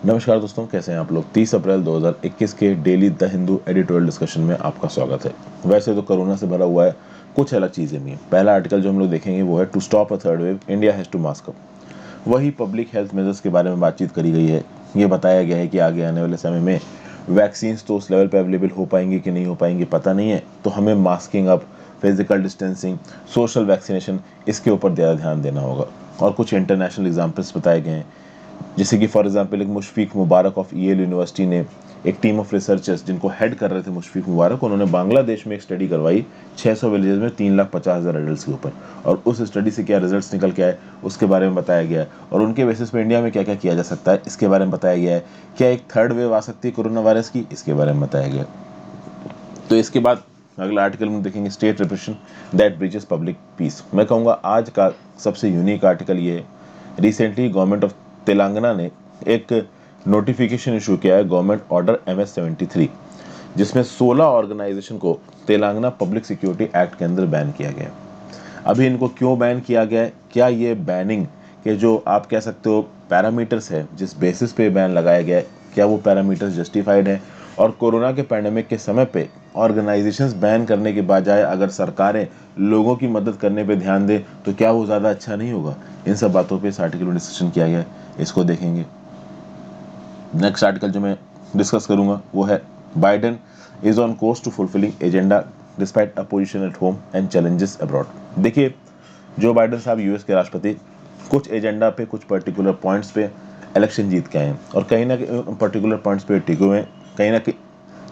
नमस्कार दोस्तों, कैसे हैं आप लोग। 30 अप्रैल 2021 के daily the Hindu editorial discussion में आपका स्वागत है। वैसे तो कोरोना से भरा हुआ है, कुछ अलग चीज़ें भी हैं। पहला आर्टिकल जो हम लोग देखेंगे वो है to stop a third wave India has to mask up. वही पब्लिक हेल्थ मेजर्स के बारे में बातचीत करी गई है। ये बताया गया है कि आगे आने वाले समय में वैक्सीन्स तो उस लेवल पर अवेलेबल हो पाएंगी कि नहीं हो पाएंगी पता नहीं है, तो हमें masking up, physical distancing, social vaccination, इसके ऊपर ज़्यादा ध्यान देना होगा। और कुछ इंटरनेशनल एग्जाम्पल्स बताए गए हैं, जैसे कि फॉर एग्जांपल एक मुशफीक मुबारक ऑफ ईएल यूनिवर्सिटी ने एक टीम ऑफ रिसर्चर्स जिनको हेड कर रहे थे मुशफीक मुबारक, उन्होंने बांग्लादेश में एक स्टडी करवाई 600 विलेजेस में 3,50,000 एडल्ट के ऊपर। और उस स्टडी से क्या रिजल्ट्स निकल के आए उसके बारे में बताया गया है, और उनके बेसिस पे इंडिया में क्या क्या किया जा सकता है इसके बारे में बताया गया है। क्या एक थर्ड वेव आ सकती है कोरोना वायरस की, इसके बारे में बताया गया। तो इसके बाद अगला आर्टिकल में देखेंगे state repression that breaches public piece. मैं कहूँगा आज का सबसे यूनिक आर्टिकल ये है। रिसेंटली गवर्नमेंट ऑफ तेलंगाना ने एक नोटिफिकेशन इशू किया है, गवर्नमेंट ऑर्डर MS-73, जिसमें 16 ऑर्गेनाइजेशन को तेलंगाना पब्लिक सिक्योरिटी एक्ट के अंदर बैन किया गया है। अभी इनको क्यों बैन किया गया है, क्या ये बैनिंग के जो आप कह सकते हो पैरामीटर्स है जिस बेसिस पे बैन लगाया गया है, क्या वो पैरामीटर्स जस्टिफाइड है, और कोरोना के पैंडेमिक के समय पे ऑर्गेनाइजेशंस बैन करने के बजाय अगर सरकारें लोगों की मदद करने पे ध्यान दें तो क्या वो ज़्यादा अच्छा नहीं होगा। इन सब बातों पे इस आर्टिकल में डिस्कशन किया गया है, इसको देखेंगे। नेक्स्ट आर्टिकल जो मैं डिस्कस करूंगा वो है Biden is on course to fulfilling agenda despite opposition at home and challenges abroad. देखिए, जो बाइडेन साहब यूएस के राष्ट्रपति कुछ एजेंडा पे, कुछ पर्टिकुलर पॉइंट्स पे इलेक्शन जीत के आए हैं, और कहीं ना कहीं पर्टिकुलर पॉइंट्स पे टिके हुए हैं। कहीं ना कहीं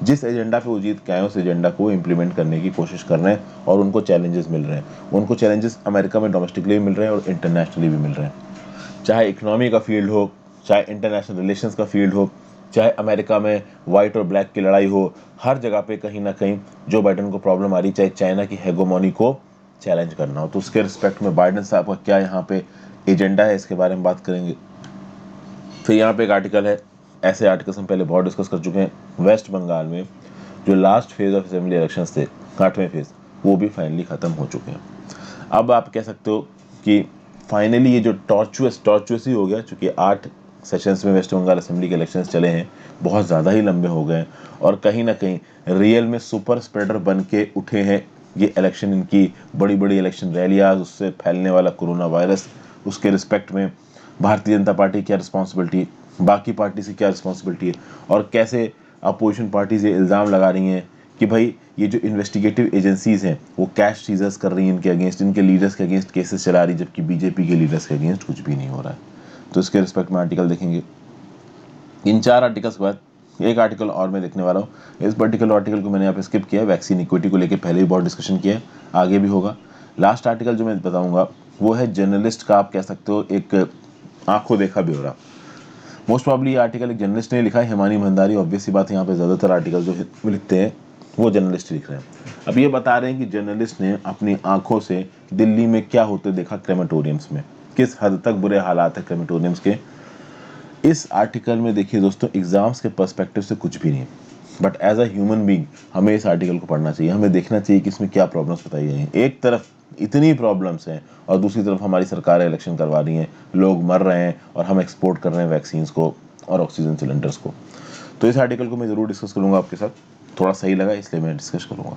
जिस एजेंडा पे वो जीत के आए उस एजेंडा को इम्प्लीमेंट करने की कोशिश कर रहे हैं, और उनको चैलेंजेस मिल रहे हैं। उनको चैलेंजेस अमेरिका में डोमेस्टिकली भी मिल रहे हैं और इंटरनेशनली भी मिल रहे हैं, चाहे इकोनॉमी का फील्ड हो, चाहे इंटरनेशनल रिलेशंस का फील्ड हो, चाहे अमेरिका में वाइट और ब्लैक की लड़ाई हो। हर जगह पे कहीं ना कहीं जो बाइडेन को प्रॉब्लम आ रही, चाहे चाइना की हेगोमोनी को चैलेंज करना हो, तो उसके रिस्पेक्ट में बाइडेन साहब का क्या यहाँ पे एजेंडा है, इसके बारे में बात करेंगे। फिर यहाँ पे एक आर्टिकल है, ऐसे आर्टिकल्स हम पहले बहुत डिस्कस कर चुके हैं। वेस्ट बंगाल में जो last phase of assembly elections थे, 8वें फेज, वो भी फाइनली ख़त्म हो चुके हैं। अब आप कह सकते हो कि फाइनली ये जो टॉर्चुअस ही हो गया, चूँकि 8 सेशंस में वेस्ट बंगाल असेंबली के इलेक्शंस चले हैं, बहुत ज़्यादा ही लंबे हो गए, और कहीं ना कहीं रियल में सुपर स्प्रेडर बन के उठे हैं ये इलेक्शन। इनकी बड़ी बड़ी इलेक्शन रैलियाँ, उससे फैलने वाला कोरोना वायरस, उसके रिस्पेक्ट में भारतीय जनता पार्टी क्या रिस्पॉन्सिबिलिटी, बाकी पार्टी से क्या रिस्पॉन्सिबिलिटी है, और कैसे अपोजिशन पार्टीज ये इल्ज़ाम लगा रही हैं कि भाई ये जो इन्वेस्टिगेटिव एजेंसीज हैं वो कैश सीजर्स कर रही हैं इनके अगेंस्ट, इनके लीडर्स के अगेंस्ट केसेस चला रही, जबकि बीजेपी के लीडर्स के अगेंस्ट कुछ भी नहीं हो रहा है। तो इसके रिस्पेक्ट में आर्टिकल देखेंगे। इन 4 आर्टिकल्स के बाद एक आर्टिकल और मैं देखने वाला हूँ। इस पर्टिकुलर आर्टिकल को मैंने यहाँ पे स्किप किया है, वैक्सीन इक्विटी को लेकर पहले भी बहुत डिस्कशन किया है, आगे भी होगा। लास्ट आर्टिकल जो मैं बताऊँगा वो है जर्नलिस्ट का, आप कह सकते हो एक आंखों देखा ब्यौरा। मोस्ट प्रॉब्ली ये आर्टिकल एक जर्नलिस्ट ने लिखा है, हिमानी भंडारी। ऑब्वियस सी बात है, यहाँ पे ज़्यादातर आर्टिकल जो लिखते हैं वो जर्नलिस्ट लिख रहे हैं। अब ये बता रहे हैं कि जर्नलिस्ट ने अपनी आंखों से दिल्ली में क्या होते देखा क्रेमेटोरियम्स में, किस हद तक बुरे हालात है क्रेमेटोरियम्स के। इस आर्टिकल में देखिए दोस्तों, एग्जाम्स के पर्सपेक्टिव से कुछ भी नहीं, but as a human being हमें इस आर्टिकल को पढ़ना चाहिए। हमें देखना चाहिए कि इसमें क्या प्रॉब्लम्स बताई गई हैं। एक तरफ इतनी प्रॉब्लम्स हैं और दूसरी तरफ हमारी सरकार इलेक्शन करवा रही हैं, लोग मर रहे हैं और हम एक्सपोर्ट कर रहे हैं वैक्सीन्स को और ऑक्सीजन सिलेंडर्स को। तो इस आर्टिकल को मैं ज़रूर डिस्कस करूँगा आपके साथ, थोड़ा सही लगा इसलिए मैं डिस्कस करूँगा।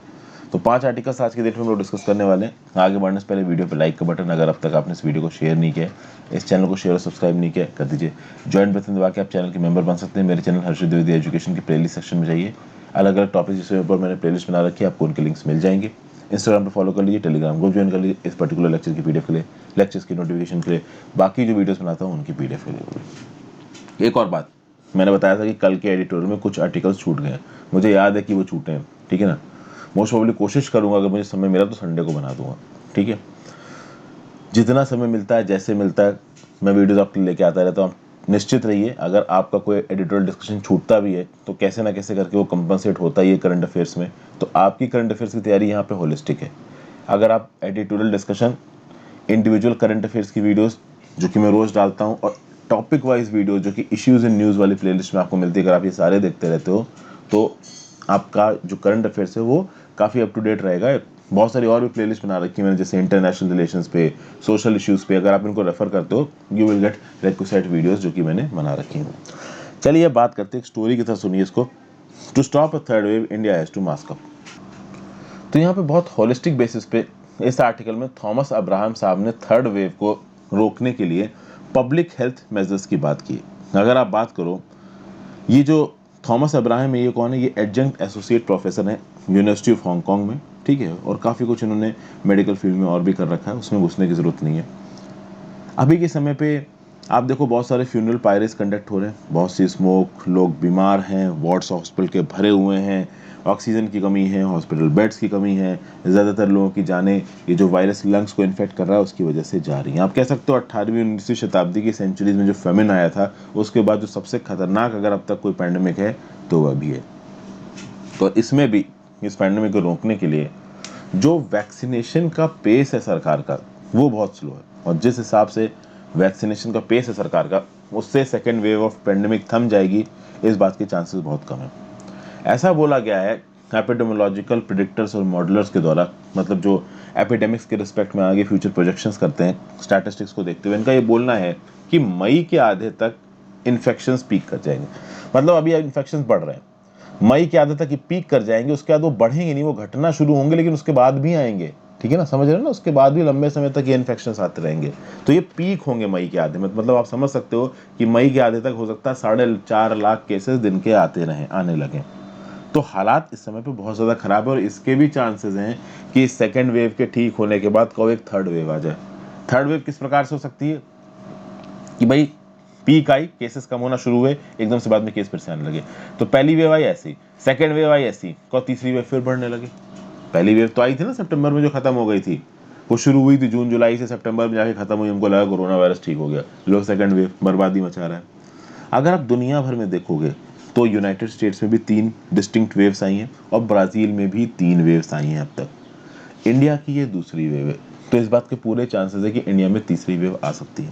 तो 5 आर्टिकल्स आज के डेट में हम लोग डिस्कस करने वाले हैं। आगे बढ़ने से पहले वीडियो पे लाइक का बटन, अगर अब तक आपने इस वीडियो को शेयर नहीं किया, इस चैनल को शेयर और सब्सक्राइब नहीं किया, कर दीजिए। ज्वाइन बटन दबा के आप चैनल के मेंबर बन सकते हैं। मेरे चैनल हर्षित द्विवेदी एजुकेशन की प्लेलिस्ट सेक्शन में जाइए, अलग अलग टॉपिक जिसके ऊपर मैंने प्लेलिस्ट बना रखी है, आपको उनके लिंक्स मिल जाएंगे। इंस्टाग्राम पर फॉलो कर लीजिए, टेलीग्राम ग्रुप ज्वाइन कर लीजिए इस पर्टिकुलर लेक्चर की पीडीएफ के लिए, लेक्चर्स की नोटिफिकेशन के लिए, बाकी जो वीडियोस बनाता हूँ उनकी पीडीएफ के लिए। एक और बात, मैंने बताया था कि कल के एडिटोरियल में कुछ आर्टिकल्स छूट गए हैं, मुझे याद है कि वो छूटे हैं, ठीक है ना। मोस्ट प्रोबेबली कोशिश करूंगा, अगर मुझे समय मिला तो संडे को बना दूंगा, ठीक है। जितना समय मिलता है, जैसे मिलता है, मैं वीडियोस आपके लिए लेके आता रहता हूँ। निश्चित रहिए, अगर आपका कोई एडिटोरियल डिस्कशन छूटता भी है तो कैसे ना कैसे करके वो कंपनसेट होता ही है करंट अफेयर्स में। तो आपकी करंट अफेयर्स की तैयारी यहाँ पे होलिस्टिक है। अगर आप editorial discussion, individual current affairs की वीडियोस जो कि मैं रोज़ डालता हूँ, और टॉपिक वाइज वीडियो जो कि इश्यूज़ इन न्यूज़ वाली प्लेलिस्ट में आपको मिलती है, अगर आप ये सारे देखते रहते हो तो आपका जो करंट अफेयर्स है वो काफ़ी अप टू डेट रहेगा। बहुत सारी और भी प्लेलिस्ट बना रखी है मैंने, जैसे इंटरनेशनल रिलेशंस पे, सोशल इश्यूज़ पे, अगर आप इनको रेफर करते हो you will get requisite videos जो कि मैंने बना रखी हैं। चलिए बात करते हैं एक स्टोरी की तरह, सुनिए इसको। To stop a third wave India has to mask up. तो यहाँ पे बहुत होलिस्टिक बेसिस पे इस आर्टिकल में थॉमस अब्राहम साहब ने थर्ड वेव को रोकने के लिए पब्लिक हेल्थ मेजर्स की बात की। अगर आप बात करो, ये जो थॉमस अब्राहम है ये कौन है? ये एडजंक्ट एसोसिएट प्रोफेसर हैं यूनिवर्सिटी ऑफ हांगकांग में, ठीक है, और काफ़ी कुछ इन्होंने मेडिकल फील्ड में और भी कर रखा है, उसमें घुसने की ज़रूरत नहीं है। अभी के समय पे आप देखो बहुत सारे फ्यूनरल पायरेट्स कंडक्ट हो रहे हैं, बहुत सी स्मोक, लोग बीमार हैं, वार्ड्स हॉस्पिटल के भरे हुए हैं, ऑक्सीजन की कमी है, हॉस्पिटल बेड्स की कमी है, ज़्यादातर लोगों की जानें ये जो वायरस लंग्स को इन्फेक्ट कर रहा है उसकी वजह से जा रही हैं। आप कह सकते हो 18वीं 19वीं शताब्दी की सेंचुरीज में जो फेमिन आया था उसके बाद जो सबसे खतरनाक अगर अब तक कोई पैंडेमिक है तो वह भी है। तो इसमें भी इस पैंडेमिक को रोकने के लिए जो वैक्सीनेशन का पेस है सरकार का वो बहुत स्लो है, और जिस हिसाब से वैक्सीनेशन का पेस है सरकार का उससे सेकेंड वेव ऑफ पेंडेमिक थम जाएगी, इस बात के चांसेस बहुत कम है। ऐसा बोला गया है एपिडेमोलॉजिकल प्रिडिक्टर्स और मॉडलर्स के द्वारा, मतलब जो एपिडेमिक्स के रिस्पेक्ट में आगे फ्यूचर प्रोजेक्शंस करते हैं स्टैटिस्टिक्स को देखते हुए, इनका ये बोलना है कि मई के आधे तक इन्फेक्शंस पीक कर जाएंगे। मतलब अभी इन्फेक्शंस बढ़ रहे हैं, मई के आधे तक ये पीक कर जाएंगे, उसके बाद वो बढ़ेंगे नहीं, वो घटना शुरू होंगे लेकिन उसके बाद भी आएंगे, ठीक है ना, समझ रहे हो ना, उसके बाद भी लंबे समय तक ये इन्फेक्शंस आते रहेंगे। तो ये पीक होंगे मई के आधे में, मतलब आप समझ सकते हो कि मई के आधे तक हो सकता है 4.5 लाख केसेस दिन के आते रहें, आने लगे। तो हालात इस समय पे बहुत ज़्यादा ख़राब है, और इसके भी चांसेस हैं कि सेकेंड वेव के ठीक होने के बाद कब एक थर्ड वेव आ जाए। थर्ड वेव किस प्रकार से हो सकती है कि भाई पीक आई, केसेस कम होना शुरू हुए, एकदम से बाद में केस फिर से आने लगे। तो पहली वेव आई ऐसी, सेकेंड वेव आई ऐसी, और तीसरी वेव फिर बढ़ने लगे। पहली वेव तो आई थी ना सितंबर में जो खत्म हो गई थी, वो शुरू हुई थी जून जुलाई से, सितंबर में जाके खत्म हुई, हमको लगा कोरोना वायरस ठीक हो गया, लो सेकेंड वेव बर्बादी मचा रहा है। अगर आप दुनिया भर में देखोगे तो यूनाइटेड स्टेट्स में भी 3 डिस्टिंक्ट वेव्स आई हैं, और ब्राज़ील में भी 3 वेव्स आई हैं अब तक। इंडिया की ये दूसरी वेव है, तो इस बात के पूरे चांसेस है कि इंडिया में तीसरी वेव आ सकती है।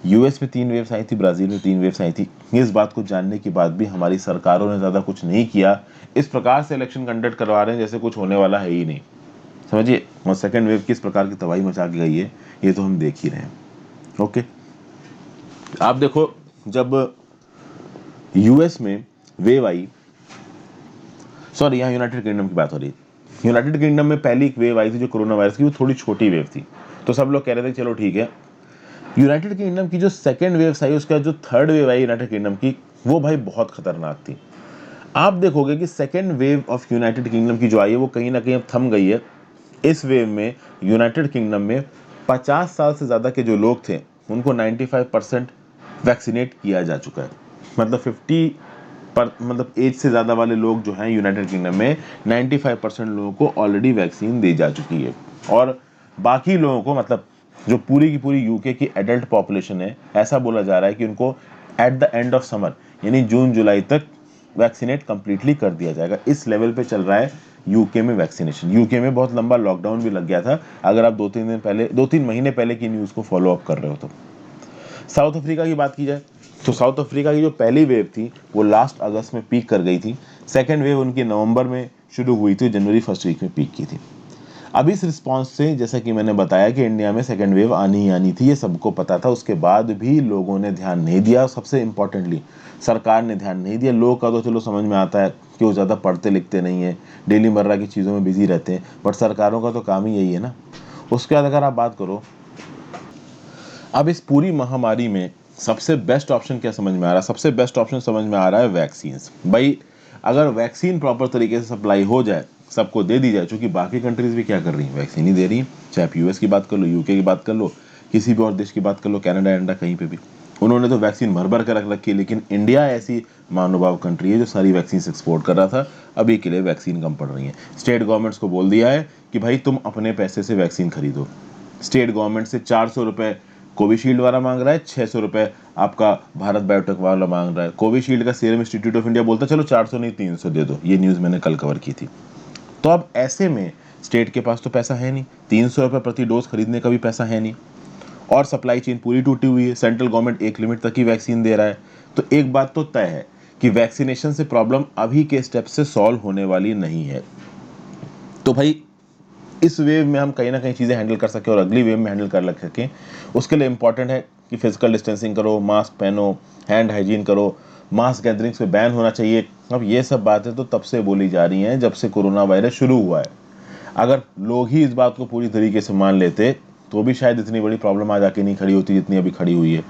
यूएस में 3 वेव्स आई थी, ब्राज़ील में 3 वेव्स आई थी। इस बात को जानने के बाद भी हमारी सरकारों ने ज़्यादा कुछ नहीं किया, इस प्रकार से इलेक्शन कंडक्ट करवा रहे हैं जैसे कुछ होने वाला है ही नहीं, समझिए। और सेकेंड वेव किस प्रकार की तबाही मचा के गई है ये तो हम देख ही रहे हैं। ओके, आप देखो जब यूएस में वेव आई, सॉरी यहाँ यूनाइटेड किंगडम की बात हो रही है, यूनाइटेड किंगडम में पहली एक वेव आई थी जो कोरोना वायरस की, वो थोड़ी छोटी वेव थी, तो सब लोग कह रहे थे चलो ठीक है। यूनाइटेड किंगडम की जो सेकेंड वेव आई, उसका जो थर्ड वेव आई यूनाइटेड किंगडम की, वो भाई बहुत खतरनाक थी। आप देखोगे कि second wave of United kingdom की जो आई है वो कहीं ना कहीं अब थम गई है। इस वेव में यूनाइटेड किंगडम में 50 साल से ज़्यादा के जो लोग थे उनको 95% वैक्सीनेट किया जा चुका है। मतलब 50 पर मतलब एज से ज़्यादा वाले लोग जो हैं यूनाइटेड किंगडम में 95% लोगों को ऑलरेडी वैक्सीन दी जा चुकी है, और बाकी लोगों को, मतलब जो पूरी की पूरी यूके की एडल्ट पॉपुलेशन है, ऐसा बोला जा रहा है कि उनको at the end of summer यानी जून जुलाई तक वैक्सीनेट कंप्लीटली कर दिया जाएगा। इस लेवल पे चल रहा है यूके में वैक्सीनेशन। यूके में बहुत लंबा लॉकडाउन भी लग गया था, अगर आप 2-3 महीने पहले की न्यूज़ को फॉलो अप कर रहे हो तो। साउथ अफ्रीका की बात की जाए तो साउथ अफ्रीका की जो पहली वेव थी वो लास्ट अगस्त में पीक कर गई थी, सेकेंड वेव उनकी नवंबर में शुरू हुई थी, जनवरी फर्स्ट वीक में पीक की थी। अब इस रिस्पॉन्स से, जैसा कि मैंने बताया कि इंडिया में सेकेंड वेव आनी ही आनी थी, ये सबको पता था, उसके बाद भी लोगों ने ध्यान नहीं दिया, सबसे इंपॉर्टेंटली सरकार ने ध्यान नहीं दिया। लोग का तो चलो समझ में आता है कि वो ज़्यादा पढ़ते लिखते नहीं है, डेली मर्रा की चीज़ों में बिजी रहते हैं, बट सरकारों का तो काम ही यही है ना। उसके बाद अगर आप बात करो, अब इस पूरी महामारी में सबसे बेस्ट ऑप्शन क्या समझ में आ रहा है? सबसे बेस्ट ऑप्शन समझ में आ रहा है वैक्सीन। भाई अगर वैक्सीन प्रॉपर तरीके से सप्लाई हो जाए, सबको दे दी जाए, क्योंकि बाकी कंट्रीज भी क्या कर रही हैं, वैक्सीन ही दे रही हैं। चाहे आप यूएस की बात कर लो, यूके की बात कर लो, किसी भी और देश की बात कर लो, कनाडा एंडा कहीं पे भी उन्होंने तो वैक्सीन भर भर कर रख रखी है। लेकिन इंडिया ऐसी महानुभाव कंट्री है जो सारी वैक्सीन एक्सपोर्ट कर रहा था, अभी के लिए वैक्सीन कम पड़ रही है। स्टेट गवर्नमेंट्स को बोल दिया है कि भाई तुम अपने पैसे से वैक्सीन खरीदो। स्टेट गवर्नमेंट से 400 रुपये कोविशील्ड वाला मांग रहा है, 600 रुपये आपका भारत बायोटेक वाला मांग रहा है। कोविशील्ड का सीरम इंस्टीट्यूट ऑफ इंडिया बोलता चलो 400 नहीं 300 दे दो, ये न्यूज़ मैंने कल कवर की थी। तो अब ऐसे में स्टेट के पास तो पैसा है नहीं, 300 रुपये प्रति डोज खरीदने का भी पैसा है नहीं, और सप्लाई चेन पूरी टूटी हुई है, सेंट्रल गवर्नमेंट एक लिमिट तक ही वैक्सीन दे रहा है। तो एक बात तो तय है कि वैक्सीनेशन से प्रॉब्लम अभी के स्टेप से सॉल्व होने वाली नहीं है। तो भाई इस वेव में हम कहीं ना कहीं चीज़ें हैंडल कर सकें और अगली वेव में हैंडल कर सकें, उसके लिए इंपॉर्टेंट है कि फिजिकल डिस्टेंसिंग करो, मास्क पहनो, हैंड हाइजीन करो, मास गैदरिंग्स पे बैन होना चाहिए। अब ये सब बातें तो तब से बोली जा रही हैं जब से कोरोना वायरस शुरू हुआ है। अगर लोग ही इस बात को पूरी तरीके से मान लेते तो भी शायद इतनी बड़ी प्रॉब्लम आज आके नहीं खड़ी होती जितनी अभी खड़ी हुई है।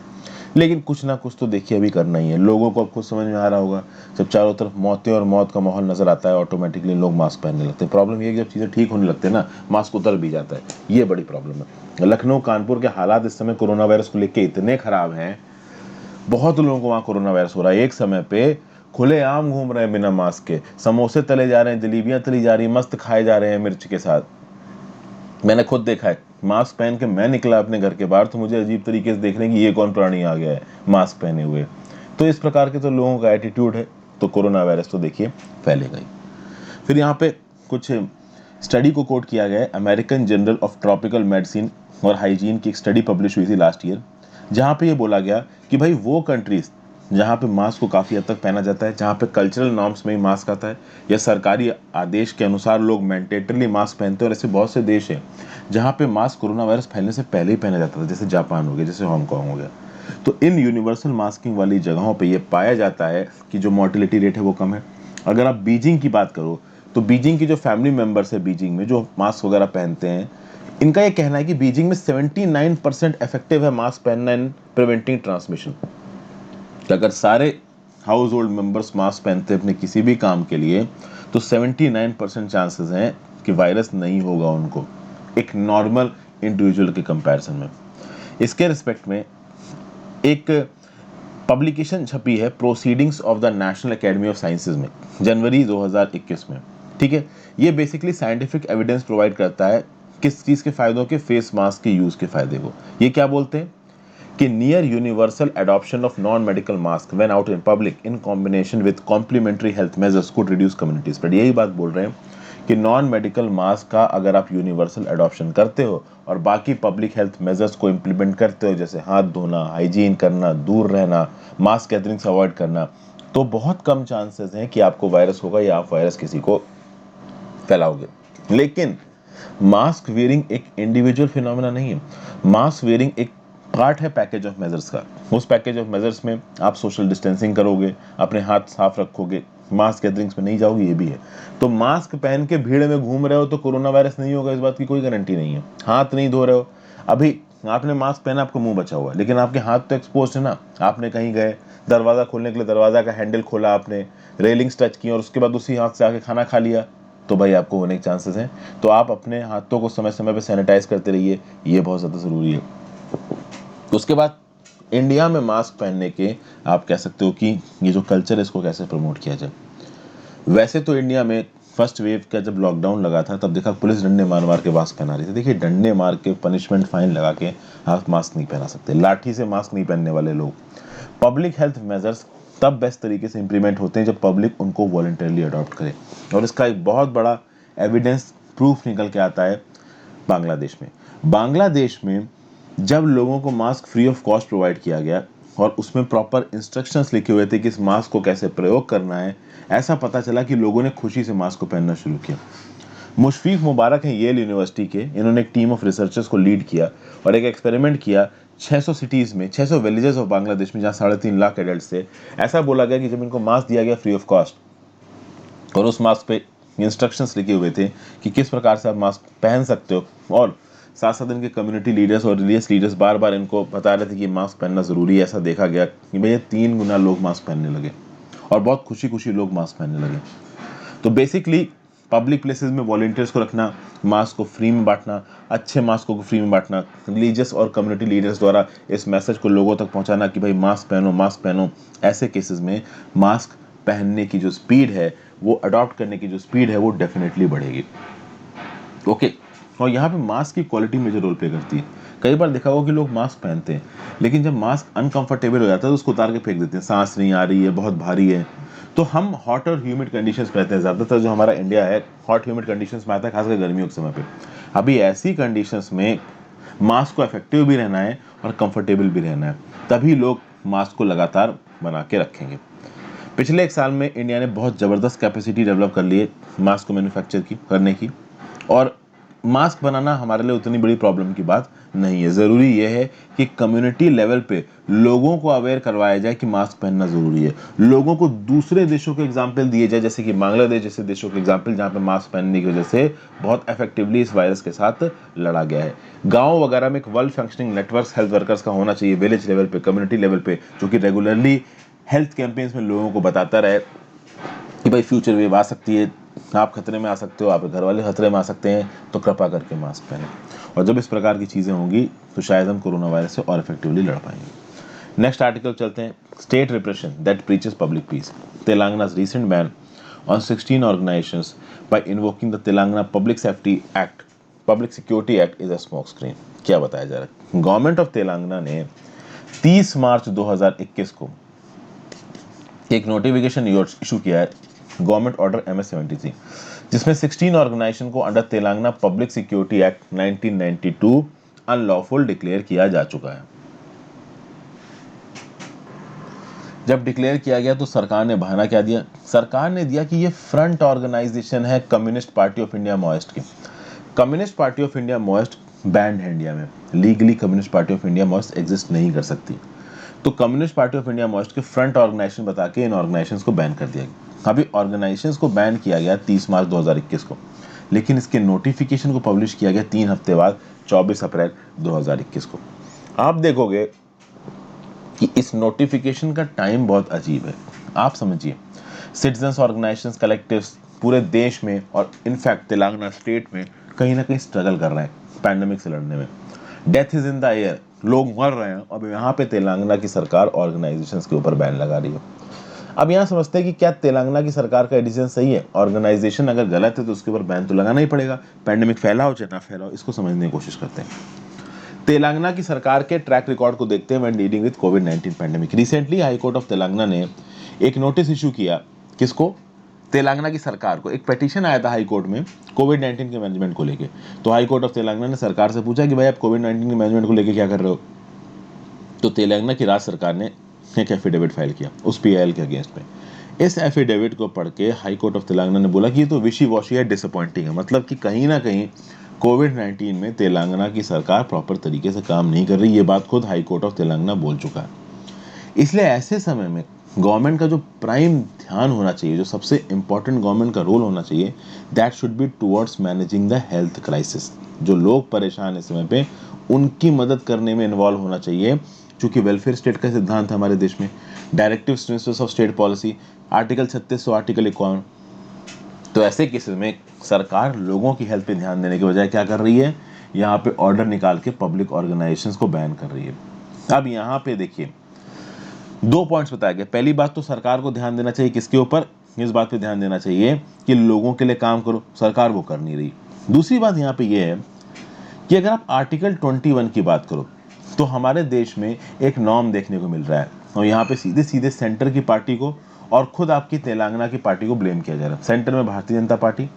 लेकिन कुछ ना कुछ तो देखिए अभी करना ही है। लोगों को अब खुद समझ में आ रहा होगा, जब चारों तरफ मौतें और मौत का माहौल नजर आता है ऑटोमेटिकली लोग मास्क पहनने लगते हैं। प्रॉब्लम ये है कि जब चीज़ें ठीक होने लगते हैं ना, मास्क उतर भी जाता है। ये बड़ी प्रॉब्लम है। लखनऊ कानपुर के हालात इस समय कोरोना वायरस को लेकर इतने खराब हैं, बहुत लोगों को वहाँ कोरोना वायरस हो रहा है। एक समय पे खुलेआम घूम रहे हैं बिना मास्क के, समोसे तले जा रहे हैं, जलेबियां तली जा रही हैं, मस्त खाए जा रहे हैं मिर्च के साथ। मैंने खुद देखा है। मास्क पहन के मैं निकला अपने घर के बाहर तो मुझे अजीब तरीके से देख रहे हैं कि ये कौन प्राणी आ गया है मास्क पहने हुए। तो इस प्रकार के तो लोगों का एटीट्यूड है, तो कोरोना वायरस तो देखिए फैलेगा ही। फिर यहाँ पे कुछ स्टडी को कोट किया गया है। American journal of tropical medicine और हाइजीन की एक स्टडी पब्लिश हुई थी लास्ट ईयर, जहाँ पे ये बोला गया कि भाई वो कंट्रीज जहाँ पे मास्क को काफ़ी हद तक पहना जाता है, जहाँ पे कल्चरल नॉर्म्स में ही मास्क आता है या सरकारी आदेश के अनुसार लोग मैंडेटरली मास्क पहनते हैं, और ऐसे बहुत से देश हैं जहाँ पे मास्क कोरोना वायरस फैलने से पहले ही पहना जाता था, जैसे जापान हो गया, जैसे हांगकांग हो गया। तो इन यूनिवर्सल मास्किंग वाली जगहों पे ये पाया जाता है कि जो मोर्टिलिटी रेट है वो कम है। अगर आप बीजिंग की बात करो तो बीजिंग की जो फैमिली मेंबर्स है बीजिंग में जो मास्क वगैरह पहनते हैं, इनका ये कहना है कि बीजिंग में 79% इफेक्टिव है मास्क पहनना इन प्रिवेंटिंग ट्रांसमिशन। अगर सारे हाउस होल्ड मेंबर्स मास्क पहनते हैं अपने किसी भी काम के लिए तो 79% चांसेस हैं कि वायरस नहीं होगा उनको, एक नॉर्मल इंडिविजुअल के कंपैरिजन में। इसके रिस्पेक्ट में एक पब्लिकेशन छपी है proceedings of the national academy of sciences में जनवरी 2021 में। ठीक है, ये बेसिकली साइंटिफिक एविडेंस प्रोवाइड करता है किस चीज़ के फायदों के, फेस मास्क के यूज़ के फायदे को। ये क्या बोलते हैं कि near universal adoption of non medical mask when out in public in combination with complementary health measures could reduce community spread. यही बात बोल रहे हैं कि नॉन मेडिकल मास्क का अगर आप यूनिवर्सल एडॉप्शन करते हो और बाकी पब्लिक हेल्थ मेजर्स को इम्प्लीमेंट करते हो, जैसे हाथ धोना, हाइजीन करना, दूर रहना, मास्क गैदरिंग्स अवॉइड करना, तो बहुत कम चांसेस हैं कि आपको वायरस होगा या आप वायरस किसी को फैलाओगे। लेकिन मास्क वेयरिंग एक इंडिविजुअल फिनोमेना नहीं है। मास्क वेयरिंग एक पार्ट है पैकेज ऑफ मेजर्स का। उस पैकेज ऑफ मेजर्स में आप सोशल डिस्टेंसिंग करोगे, अपने हाथ साफ रखोगे, मास्क गैदरिंग्स में नहीं जाओगे, ये भी है। तो मास्क पहन के भीड़ में घूम रहे हो तो कोरोना वायरस नहीं होगा, इस बात की कोई गारंटी नहीं है। हाथ नहीं धो रहे हो, अभी आपने मास्क पहना, आपका मुंह बचा हुआ है, लेकिन आपके हाथ तो एक्सपोज है ना। आपने कहीं गए, दरवाजा खोलने के लिए दरवाजा का हैंडल खोला, आपने रेलिंग्स टच की और उसके बाद उसी हाथ से आके खाना खा लिया, तो भाई आपको होने के चांसेस हैं। तो आप अपने हाथों को समय समय पे सैनिटाइज करते रहिए, ये बहुत ज़्यादा ज़रूरी है। उसके बाद इंडिया में मास्क पहनने के आप कह सकते हो कि ये जो कल्चर है इसको कैसे प्रमोट किया जाए। वैसे तो इंडिया में फर्स्ट वेव का जब लॉकडाउन लगा था तब देखा पुलिस डंडे मार मार के मास्क पहना रही थी। देखिए, डंडे मार के पनिशमेंट फाइन लगा के आप मास्क नहीं पहना सकते, लाठी से मास्क नहीं पहनने वाले लोग। पब्लिक हेल्थ मेजर्स तब बेस्ट तरीके से इंप्लीमेंट होते हैं जब पब्लिक उनको वॉलंटरली अडॉप्ट करे, और इसका एक बहुत बड़ा एविडेंस प्रूफ निकल के आता है बांग्लादेश में। बांग्लादेश में जब लोगों को mask free of cost provide किया गया और उसमें प्रॉपर इंस्ट्रक्शंस लिखे हुए थे कि इस मास्क को कैसे प्रयोग करना है, ऐसा पता चला कि लोगों ने खुशी से मास्क को पहनना शुरू किया। मुशफीक मुबारक हैं येल यूनिवर्सिटी के, इन्होंने एक टीम ऑफ रिसर्चर्स को लीड किया और एक एक्सपेरिमेंट किया 600 सिटीज़ में, 600 विलेजेस ऑफ बांग्लादेश में, जहाँ 3.5 लाख एडल्ट थे। ऐसा बोला गया कि जब इनको मास्क दिया गया फ्री ऑफ कॉस्ट और उस मास्क पे इंस्ट्रक्शंस लिखे हुए थे कि किस प्रकार से आप मास्क पहन सकते हो, और साथ साथ इनके कम्युनिटी लीडर्स और रिलीजियस लीडर्स बार बार इनको बता रहे थे कि मास्क पहनना ज़रूरी है, ऐसा देखा गया कि भैया 3 गुना लोग मास्क पहनने लगे और बहुत खुशी खुशी लोग मास्क पहनने लगे। तो बेसिकली पब्लिक प्लेसेस में वॉलंटियर्स को रखना, मास्क को फ्री में बांटना, अच्छे मास्कों को फ्री में बांटना, रिलीजियस और कम्युनिटी लीडर्स द्वारा इस मैसेज को लोगों तक पहुंचाना कि भाई मास्क पहनो, मास्क पहनो। ऐसे केसेस में मास्क पहनने की जो स्पीड है, वो अडॉप्ट करने की जो स्पीड है, वो डेफिनेटली बढ़ेगी। ओके, और यहाँ पे मास्क की क्वालिटी मेजर रोल प्ले करती है। कई बार देखा होगा कि लोग मास्क पहनते हैं लेकिन जब मास्क अनकंफर्टेबल हो जाता है तो उसको उतार के फेंक देते हैं, सांस नहीं आ रही है, बहुत भारी है। तो हम हॉट और ह्यूमिड कंडीशंस में रहते हैं, ज़्यादातर जो हमारा इंडिया है हॉट ह्यूमिड कंडीशंस में आता है, खासकर गर्मियों के समय पे। अभी ऐसी कंडीशंस में मास्क को इफेक्टिव भी रहना है और कंफर्टेबल भी रहना है, तभी लोग मास्क को लगातार बना के रखेंगे। पिछले 1 साल में इंडिया ने बहुत ज़बरदस्त कैपेसिटी डेवलप कर ली है मास्क को मैन्युफैक्चर की करने की, और मास्क बनाना हमारे लिए उतनी बड़ी प्रॉब्लम की बात नहीं है। ज़रूरी यह है कि कम्युनिटी लेवल पे लोगों को अवेयर करवाया जाए कि मास्क पहनना ज़रूरी है। लोगों को दूसरे देशों के एग्जाम्पल दिए जाए, जैसे कि बांग्लादेश जैसे देशों के एग्जाम्पल, जहाँ पे मास्क पहनने की वजह से बहुत इफेक्टिवली इस वायरस के साथ लड़ा गया है। गाँव वगैरह में एक well functioning network health workers का होना चाहिए, विलेज लेवल पे, कम्युनिटी लेवल पे, जो कि रेगुलरली हेल्थ कैंपेन्स में लोगों को बताता रहे कि भाई फ्यूचर वेव आ सकती है, आप खतरे में आ सकते हो, आपके घर वाले खतरे में आ सकते हैं, तो कृपा करके मास्क पहनें। और जब इस प्रकार की चीज़ें होंगी तो शायद हम कोरोना वायरस से और इफेक्टिवली लड़ पाएंगे। नेक्स्ट आर्टिकल चलते हैं। State repression that preaches public peace, Telangana's recent ban on 16 organizations by invoking the Telangana Public Security Act is a smoke screen। क्या बताया जा रहा है? गवर्नमेंट ऑफ तेलंगाना ने 30 मार्च 2021 को एक नोटिफिकेशन इशू किया है, गवर्नमेंट ऑर्डर MS-73, जिसमें 16 ऑर्गेनाइजेशन को under Telangana public security act 1992 unlawful declare किया जा चुका है। जब डिक्लेयर किया गया तो सरकार ने बहाना क्या दिया? सरकार ने दिया कि ये फ्रंट ऑर्गेनाइजेशन है communist party of India Maoist की। Communist party of India Maoist banned है इंडिया में, legally communist party of India Maoist exist नहीं कर सकती। तो communist party of India Maoist के फ्रंट ऑर्गेनाइजेशन बता के इन ऑर्गेनाइजेशंस को बैन कर दिया गया। अभी ऑर्गेनाइजेशंस को बैन किया गया 30 मार्च 2021 को, लेकिन इसके नोटिफिकेशन को पब्लिश किया गया 3 हफ्ते बाद 24 अप्रैल 2021 को। आप देखोगे कि इस नोटिफिकेशन का टाइम बहुत अजीब है। आप समझिए, सिटीजन्स ऑर्गेनाइजेशंस कलेक्टिव्स पूरे देश में और इनफैक्ट तेलंगाना स्टेट में कहीं ना कहीं स्ट्रगल कर रहे हैं पैंडेमिक से लड़ने में। Death is in the air, लोग मर रहे हैं, अब यहाँ पे तेलंगाना की सरकार ऑर्गेनाइजेशंस के ऊपर बैन लगा रही है। अब यहाँ समझते हैं कि क्या तेलंगाना की सरकार का डिसीजन सही है? ऑर्गेनाइजेशन अगर गलत है तो उसके ऊपर बैन तो लगाना ही पड़ेगा, पैंडेमिक फैला हो चाहे ना फैला हो, इसको समझने की कोशिश करते हैं। तेलंगाना की सरकार के ट्रैक रिकॉर्ड को देखते हैं when dealing with covid pandemic. Recently high court of Telangana ने एक नोटिस इशू किया, किसको? तेलंगाना की सरकार को। एक पिटीशन आया था हाई कोर्ट में कोविड-19 के मैनेजमेंट को लेके। तो हाई कोर्ट ऑफ तेलंगाना ने सरकार से पूछा कि भाई आप कोविड-19 के मैनेजमेंट को लेके क्या कर रहे हो? तो तेलंगाना की राज्य सरकार ने एक एफिडेविट फाइल किया उस PIL के अगेंस्ट में। इस एफिडेविट को पढ़ के हाई कोर्ट ऑफ तेलंगाना ने बोला कि ये तो विशी वॉशी है, डिसअपॉइंटिंग है, मतलब कि कहीं ना कहीं कोविड-19 में तेलंगाना की सरकार प्रॉपर तरीके से काम नहीं कर रही। ये बात खुद हाई कोर्ट ऑफ तेलंगाना बोल चुका है। इसलिए ऐसे समय में गवर्नमेंट का जो प्राइम ध्यान होना चाहिए, जो सबसे इंपॉर्टेंट गवर्नमेंट का रोल होना चाहिए, that should be towards managing the health crisis. जो लोग परेशान है इस समय पे, उनकी मदद करने में इन्वॉल्व होना चाहिए, क्योंकि वेलफेयर स्टेट का सिद्धांत है हमारे देश में, directive principles of state policy, article 36 और आर्टिकल 51। तो ऐसे केसेस में सरकार लोगों की हेल्थ पे ध्यान देने के बजाय क्या कर रही है? यहाँ पे ऑर्डर निकाल के पब्लिक ऑर्गेनाइजेशंस को बैन कर रही है। अब यहाँ पे देखिए, 2 पॉइंट्स बताए गए। पहली बात तो सरकार को ध्यान देना चाहिए, किसके ऊपर? इस बात पे ध्यान देना चाहिए कि लोगों के लिए काम करो, सरकार वो कर नहीं रही। दूसरी बात यहाँ पे ये है कि अगर आप आर्टिकल 21 की बात करो तो हमारे देश में एक नॉर्म देखने को मिल रहा है, और यहाँ पे सीधे सीधे सेंटर की पार्टी को और खुद आपकी तेलंगाना की पार्टी को ब्लेम किया जा रहा है। सेंटर में भारतीय जनता पार्टी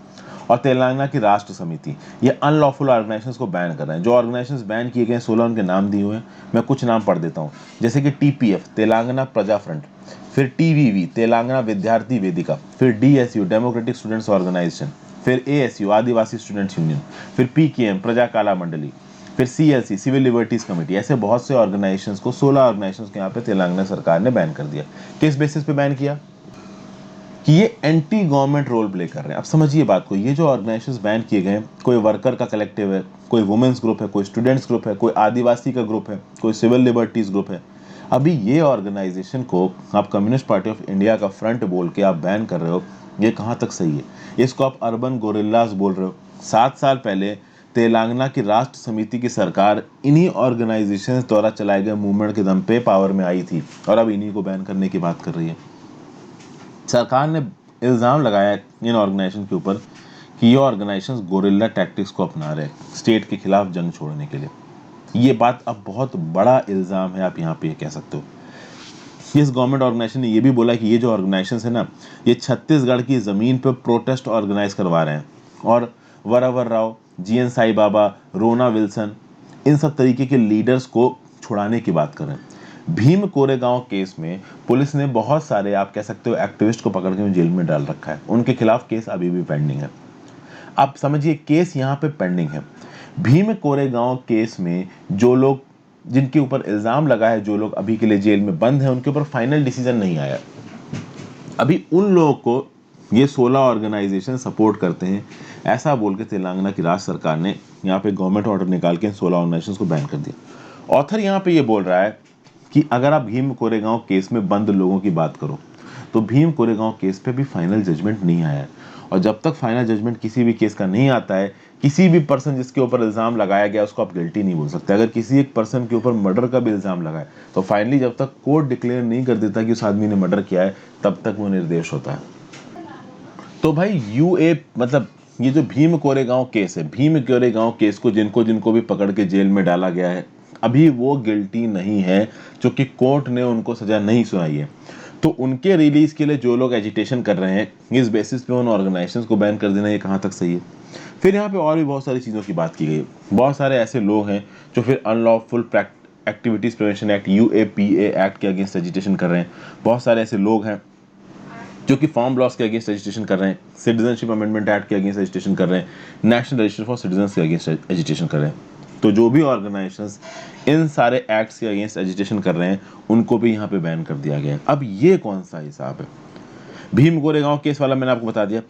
और तेलंगाना की राष्ट्र समिति, ये अनलॉफुल ऑर्गेनाइजेशंस को बैन कर रहे हैं। जो ऑर्गेनाइजेशंस बैन किए गए 16 उनके नाम दिए हुए हैं, मैं कुछ नाम पढ़ देता हूँ। जैसे कि TPF तेलंगाना प्रजा फ्रंट, फिर TVV तेलंगाना विद्यार्थी वेदिका, फिर DSU डेमोक्रेटिक स्टूडेंट्स ऑर्गेनाइजेशन, फिर ASU आदिवासी स्टूडेंट्स यूनियन, फिर PKM प्रजा काला मंडली, फिर CLC सिविल लिबर्टीज कमेटी। ऐसे बहुत से ऑर्गेनाइजेशंस को, 16 ऑर्गेनाइजेशंस को यहाँ पे तेलंगाना सरकार ने बैन कर दिया। किस बेसिस पे बैन किया? कि ये एंटी गवर्नमेंट रोल प्ले कर रहे हैं। अब समझिए बात को, ये जो ऑर्गेनाइजेशंस बैन किए गए, कोई वर्कर का कलेक्टिव है, कोई वुमेन्स ग्रुप है, कोई स्टूडेंट्स ग्रुप है, कोई आदिवासी का ग्रुप है, कोई सिविल लिबर्टीज ग्रुप है। अभी ये ऑर्गेनाइजेशन को आप कम्युनिस्ट पार्टी ऑफ इंडिया का फ्रंट बोल के आप बैन कर रहे हो, ये कहाँ तक सही है? इसको आप अर्बन गोरिल्लास बोल रहे हो। 7 साल पहले तेलंगाना की राष्ट्र समिति की सरकार इन्हीं ऑर्गेनाइजेशन द्वारा चलाए गए मूवमेंट के दम पे पावर में आई थी, और अब इन्हीं को बैन करने की बात कर रही है। सरकार ने इल्ज़ाम लगाया इन ऑर्गेनाइजेशन के ऊपर कि ये ऑर्गेनाइजेशंस गोरिल्ला टैक्टिक्स को अपना रहे स्टेट के खिलाफ जंग छोड़ने के लिए। ये बात अब बहुत बड़ा इल्ज़ाम है, आप यहाँ पे कह सकते हो। इस गवर्नमेंट ऑर्गेनाइजेशन ने ये भी बोला कि ये जो ऑर्गेनाइजेशंस है ना, ये छत्तीसगढ़ की ज़मीन पर प्रोटेस्ट ऑर्गेनाइज करवा रहे हैं, और वरावर राव, GN साई बाबा, रोना विल्सन, इन सब तरीके के लीडर्स को छुड़ाने की बात कर रहे हैं। भीम कोरेगांव केस में पुलिस ने बहुत सारे, आप कह सकते हो, एक्टिविस्ट को पकड़ के जेल में डाल रखा है। उनके खिलाफ केस अभी भी पेंडिंग है। आप समझिए केस यहाँ पे पेंडिंग है। भीम कोरेगांव केस में जो लोग, जिनके ऊपर इल्जाम लगा है, जो लोग अभी के लिए जेल में बंद हैं, उनके ऊपर फाइनल डिसीजन नहीं आया। अभी उन लोगों को ये 16 ऑर्गेनाइजेशन सपोर्ट करते हैं ऐसा बोल के तेलंगाना की राज्य सरकार ने यहाँ पे गवर्नमेंट ऑर्डर निकाल के इन 16 ऑर्गेनाइजेशन को बैन कर दिया। ऑथर यहाँ पे ये बोल रहा है कि अगर आप भीम कोरेगांव केस में बंद लोगों की बात करो तो भीम कोरेगांव केस पे भी फाइनल जजमेंट नहीं आया है, और जब तक फाइनल जजमेंट किसी भी केस का नहीं आता है, किसी भी पर्सन जिसके ऊपर इल्जाम लगाया गया उसको आप गिल्टी नहीं बोल सकते। अगर किसी एक पर्सन के ऊपर मर्डर का भी इल्जाम लगा है तो फाइनली जब तक कोर्ट डिक्लेयर नहीं कर देता कि उस आदमी ने मर्डर किया है, तब तक वो निर्दोष होता है। तो भाई मतलब ये जो भीम कोरेगांव केस है, भीम कोरेगांव केस को जिनको जिनको भी पकड़ के जेल में डाला गया है, अभी वो गिल्टी नहीं है, क्योंकि कोर्ट ने उनको सजा नहीं सुनाई है। तो उनके रिलीज के लिए जो लोग एजिटेशन कर रहे हैं, इस बेसिस पे उन ऑर्गेनाइजेशंस को बैन कर देना, ये कहाँ तक सही है। फिर यहाँ पे और भी बहुत सारी चीज़ों की बात की गई। बहुत सारे ऐसे लोग हैं जो फिर unlawful activities prevention act UAPA act के अगेंस्ट एजिटेशन कर रहे हैं। बहुत सारे ऐसे लोग हैं जो कि फार्म लॉस के अगेंस्ट एजिटेशन कर रहे हैं, सिटीजनशिप अमेंडमेंट एक्ट के अगेंस्ट एजिटेशन कर रहे हैं, नेशनल रजिस्टर फॉर सिटीजन्स के अगेंस्ट एजिटेशन कर रहे हैं। तो जो भी ऑर्गेनाइजेशंस इन सारे एक्ट्स के अगेंस्ट एजिटेशन कर रहे हैं, उनको भी यहाँ पे बैन कर दिया गया है। अब ये कौन सा हिसाब है? भीम कोरेगांव केस वाला मैंने आपको बता दिया।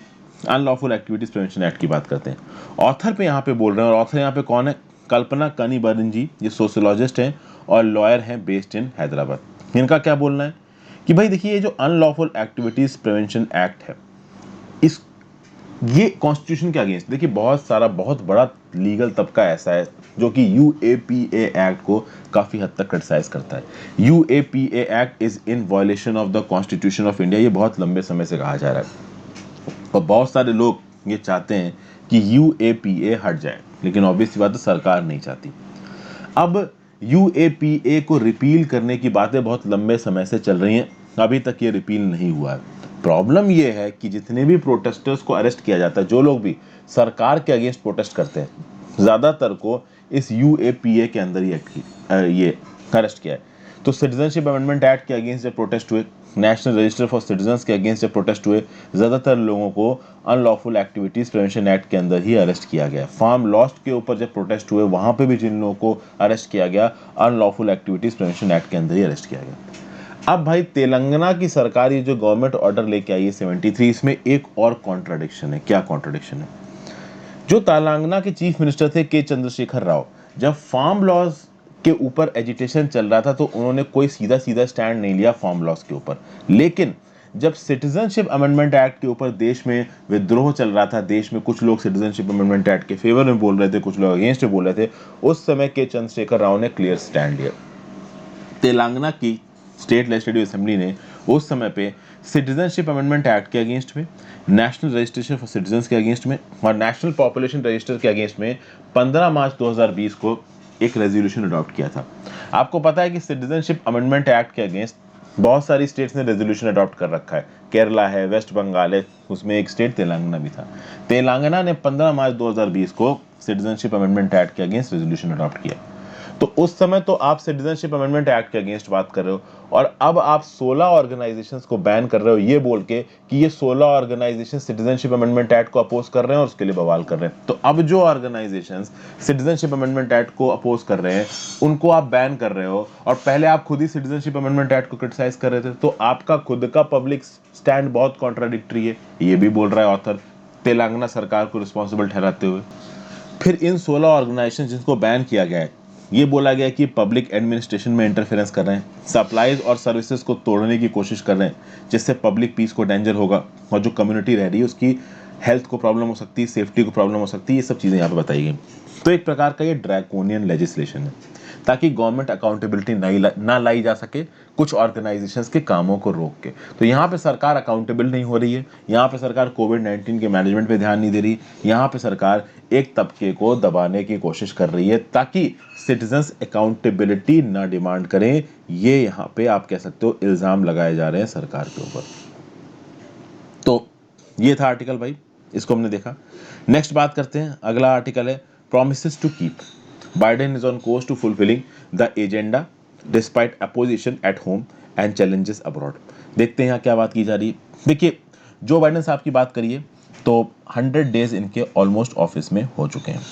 अनलॉफुल एक्टिविटीज प्रिवेंशन एक्ट की बात करते हैं। ऑथर पे यहाँ पे बोल रहे हैं, और ऑथर यहाँ पे कौन है? कल्पना कनिबरन जी, ये सोशियोलॉजिस्ट हैं और लॉयर हैं बेस्ड इन हैदराबाद। इनका क्या बोलना है कि भाई देखिए, ये जो अनलॉफुल एक्टिविटीज प्रिवेंशन एक्ट है, इस ये कॉन्स्टिट्यूशन के अगेंस्ट, देखिए बहुत सारा बहुत बड़ा लीगल तबका ऐसा है जो कि UAPA एक्ट को काफी हद तक क्रिटिसाइज करता है। UAPA act is in violation of the constitution of India, ये बहुत लंबे समय से कहा जा रहा है, और बहुत सारे लोग ये चाहते हैं कि UAPA हट जाए, लेकिन ऑब्वियस बात है सरकार नहीं चाहती। अब UAPA को रिपील करने की बातें बहुत लंबे समय से चल रही हैं, अभी तक ये रिपील नहीं हुआ है। प्रॉब्लम ये है कि जितने भी प्रोटेस्टर्स को अरेस्ट किया जाता है, जो लोग भी सरकार के अगेंस्ट प्रोटेस्ट करते हैं, ज़्यादातर को इस UAPA के अंदर ही ये अरेस्ट किया है। तो सिटीजनशिप अमेंडमेंट एक्ट के अगेंस्ट जब प्रोटेस्ट हुए, नेशनल रजिस्टर फॉर सिटीजन्स के अगेंस्ट जब प्रोटेस्ट हुए, ज़्यादातर लोगों को अनलॉफुल एक्टिविटीज़ प्रिवेंशन एक्ट के अंदर ही अरेस्ट किया गया। फार्म लॉस्ट के ऊपर जब प्रोटेस्ट हुए, वहाँ पे भी जिन लोगों को अरेस्ट किया गया, अनलॉफुल एक्टिविटीज़ प्रिवेंशन एक्ट के अंदर ही अरेस्ट किया गया। अब भाई तेलंगाना की सरकार ये जो गवर्नमेंट ऑर्डर लेके आई है 73, इसमें एक और कॉन्ट्राडिक्शन है। क्या कॉन्ट्राडिक्शन है? जो तेलंगाना के चीफ मिनिस्टर थे के चंद्रशेखर राव, जब फार्म लॉज के ऊपर एजिटेशन चल रहा था तो उन्होंने कोई सीधा सीधा स्टैंड नहीं लिया फार्म लॉज के ऊपर, लेकिन जब सिटीजनशिप अमेंडमेंट एक्ट के ऊपर देश में विद्रोह चल रहा था, देश में कुछ लोग सिटीजनशिप अमेंडमेंट एक्ट के फेवर में बोल रहे थे, कुछ लोग अगेंस्ट में बोल रहे थे, उस समय के चंद्रशेखर राव ने क्लियर स्टैंड लिया। तेलंगाना की स्टेट लेजिस्लेटिव असेंबली ने उस समय पे सिटीजनशिप अमेंडमेंट एक्ट के अगेंस्ट में, नेशनल रजिस्ट्रेशन फॉर सिटीजन्स के अगेंस्ट में और नेशनल पॉपुलेशन रजिस्टर के अगेंस्ट में 15 मार्च 2020 को एक रेजोल्यूशन अडॉप्ट किया था। आपको पता है कि सिटीजनशिप अमेंडमेंट एक्ट के अगेंस्ट बहुत सारी स्टेट्स ने रेजोल्यूशन अडॉप्ट कर रखा है। केरला है, वेस्ट बंगाल है, उसमें एक स्टेट तेलंगाना भी था। तेलंगाना ने 15 मार्च 2020 को सिटीजनशिप अमेंडमेंट एक्ट के अगेंस्ट रेजोल्यूशन अडॉप्ट किया। तो उस समय तो आप सिटीजनशिप अमेंडमेंट एक्ट के अगेंस्ट बात कर रहे हो, और अब आप 16 ऑर्गेनाइजेशंस को बैन कर रहे हो ये बोल के कि ये 16 ऑर्गेनाइजेशन सिटीजनशिप अमेंडमेंट एक्ट को अपोज कर रहे हैं और उसके लिए बवाल कर रहे हैं। तो अब जो ऑर्गेनाइजेशंस सिटीजनशिप अमेंडमेंट एक्ट को अपोज कर रहे हैं, उनको आप बैन कर रहे हो, और पहले आप खुद ही सिटीजनशिप अमेंडमेंट एक्ट को क्रिटिसाइज कर रहे थे। तो आपका खुद का पब्लिक स्टैंड बहुत कॉन्ट्राडिक्टरी है, ये भी बोल रहा है ऑथर, तेलंगाना सरकार को रिस्पॉन्सिबल ठहराते हुए। फिर इन 16 ऑर्गेनाइजेशन जिनको बैन किया गया है, ये बोला गया कि पब्लिक एडमिनिस्ट्रेशन में इंटरफेरेंस कर रहे हैं, सप्लाईज और सर्विसेज को तोड़ने की कोशिश कर रहे हैं, जिससे पब्लिक पीस को डेंजर होगा, और जो कम्युनिटी रह रही है उसकी हेल्थ को प्रॉब्लम हो सकती है, सेफ्टी को प्रॉब्लम हो सकती है। ये सब चीज़ें यहाँ पे बताई गई। तो एक प्रकार का ये ड्रैकोनियन लेजिस्लेशन है, ताकि गवर्नमेंट अकाउंटेबिलिटी ना लाई जा सके कुछ ऑर्गेनाइजेशंस के कामों को रोक के। तो यहाँ पे सरकार अकाउंटेबल नहीं हो रही है, यहाँ पे सरकार कोविड-19 के मैनेजमेंट पे ध्यान नहीं दे रही, यहाँ पे सरकार एक तबके को दबाने की कोशिश कर रही है ताकि सिटीजन्स अकाउंटेबिलिटी ना डिमांड करें। ये यहाँ पे आप कह सकते हो इल्ज़ाम लगाए जा रहे हैं सरकार के ऊपर। तो ये था आर्टिकल भाई, इसको हमने देखा। नेक्स्ट बात करते हैं, अगला आर्टिकल है promises to keep, Biden is on course to fulfilling the agenda despite opposition at home and challenges abroad. देखते हैं यहाँ क्या बात की जा रही है। देखिए, जो बाइडेन साहब की बात करिए तो 100 डेज इनके ऑलमोस्ट ऑफिस में हो चुके हैं।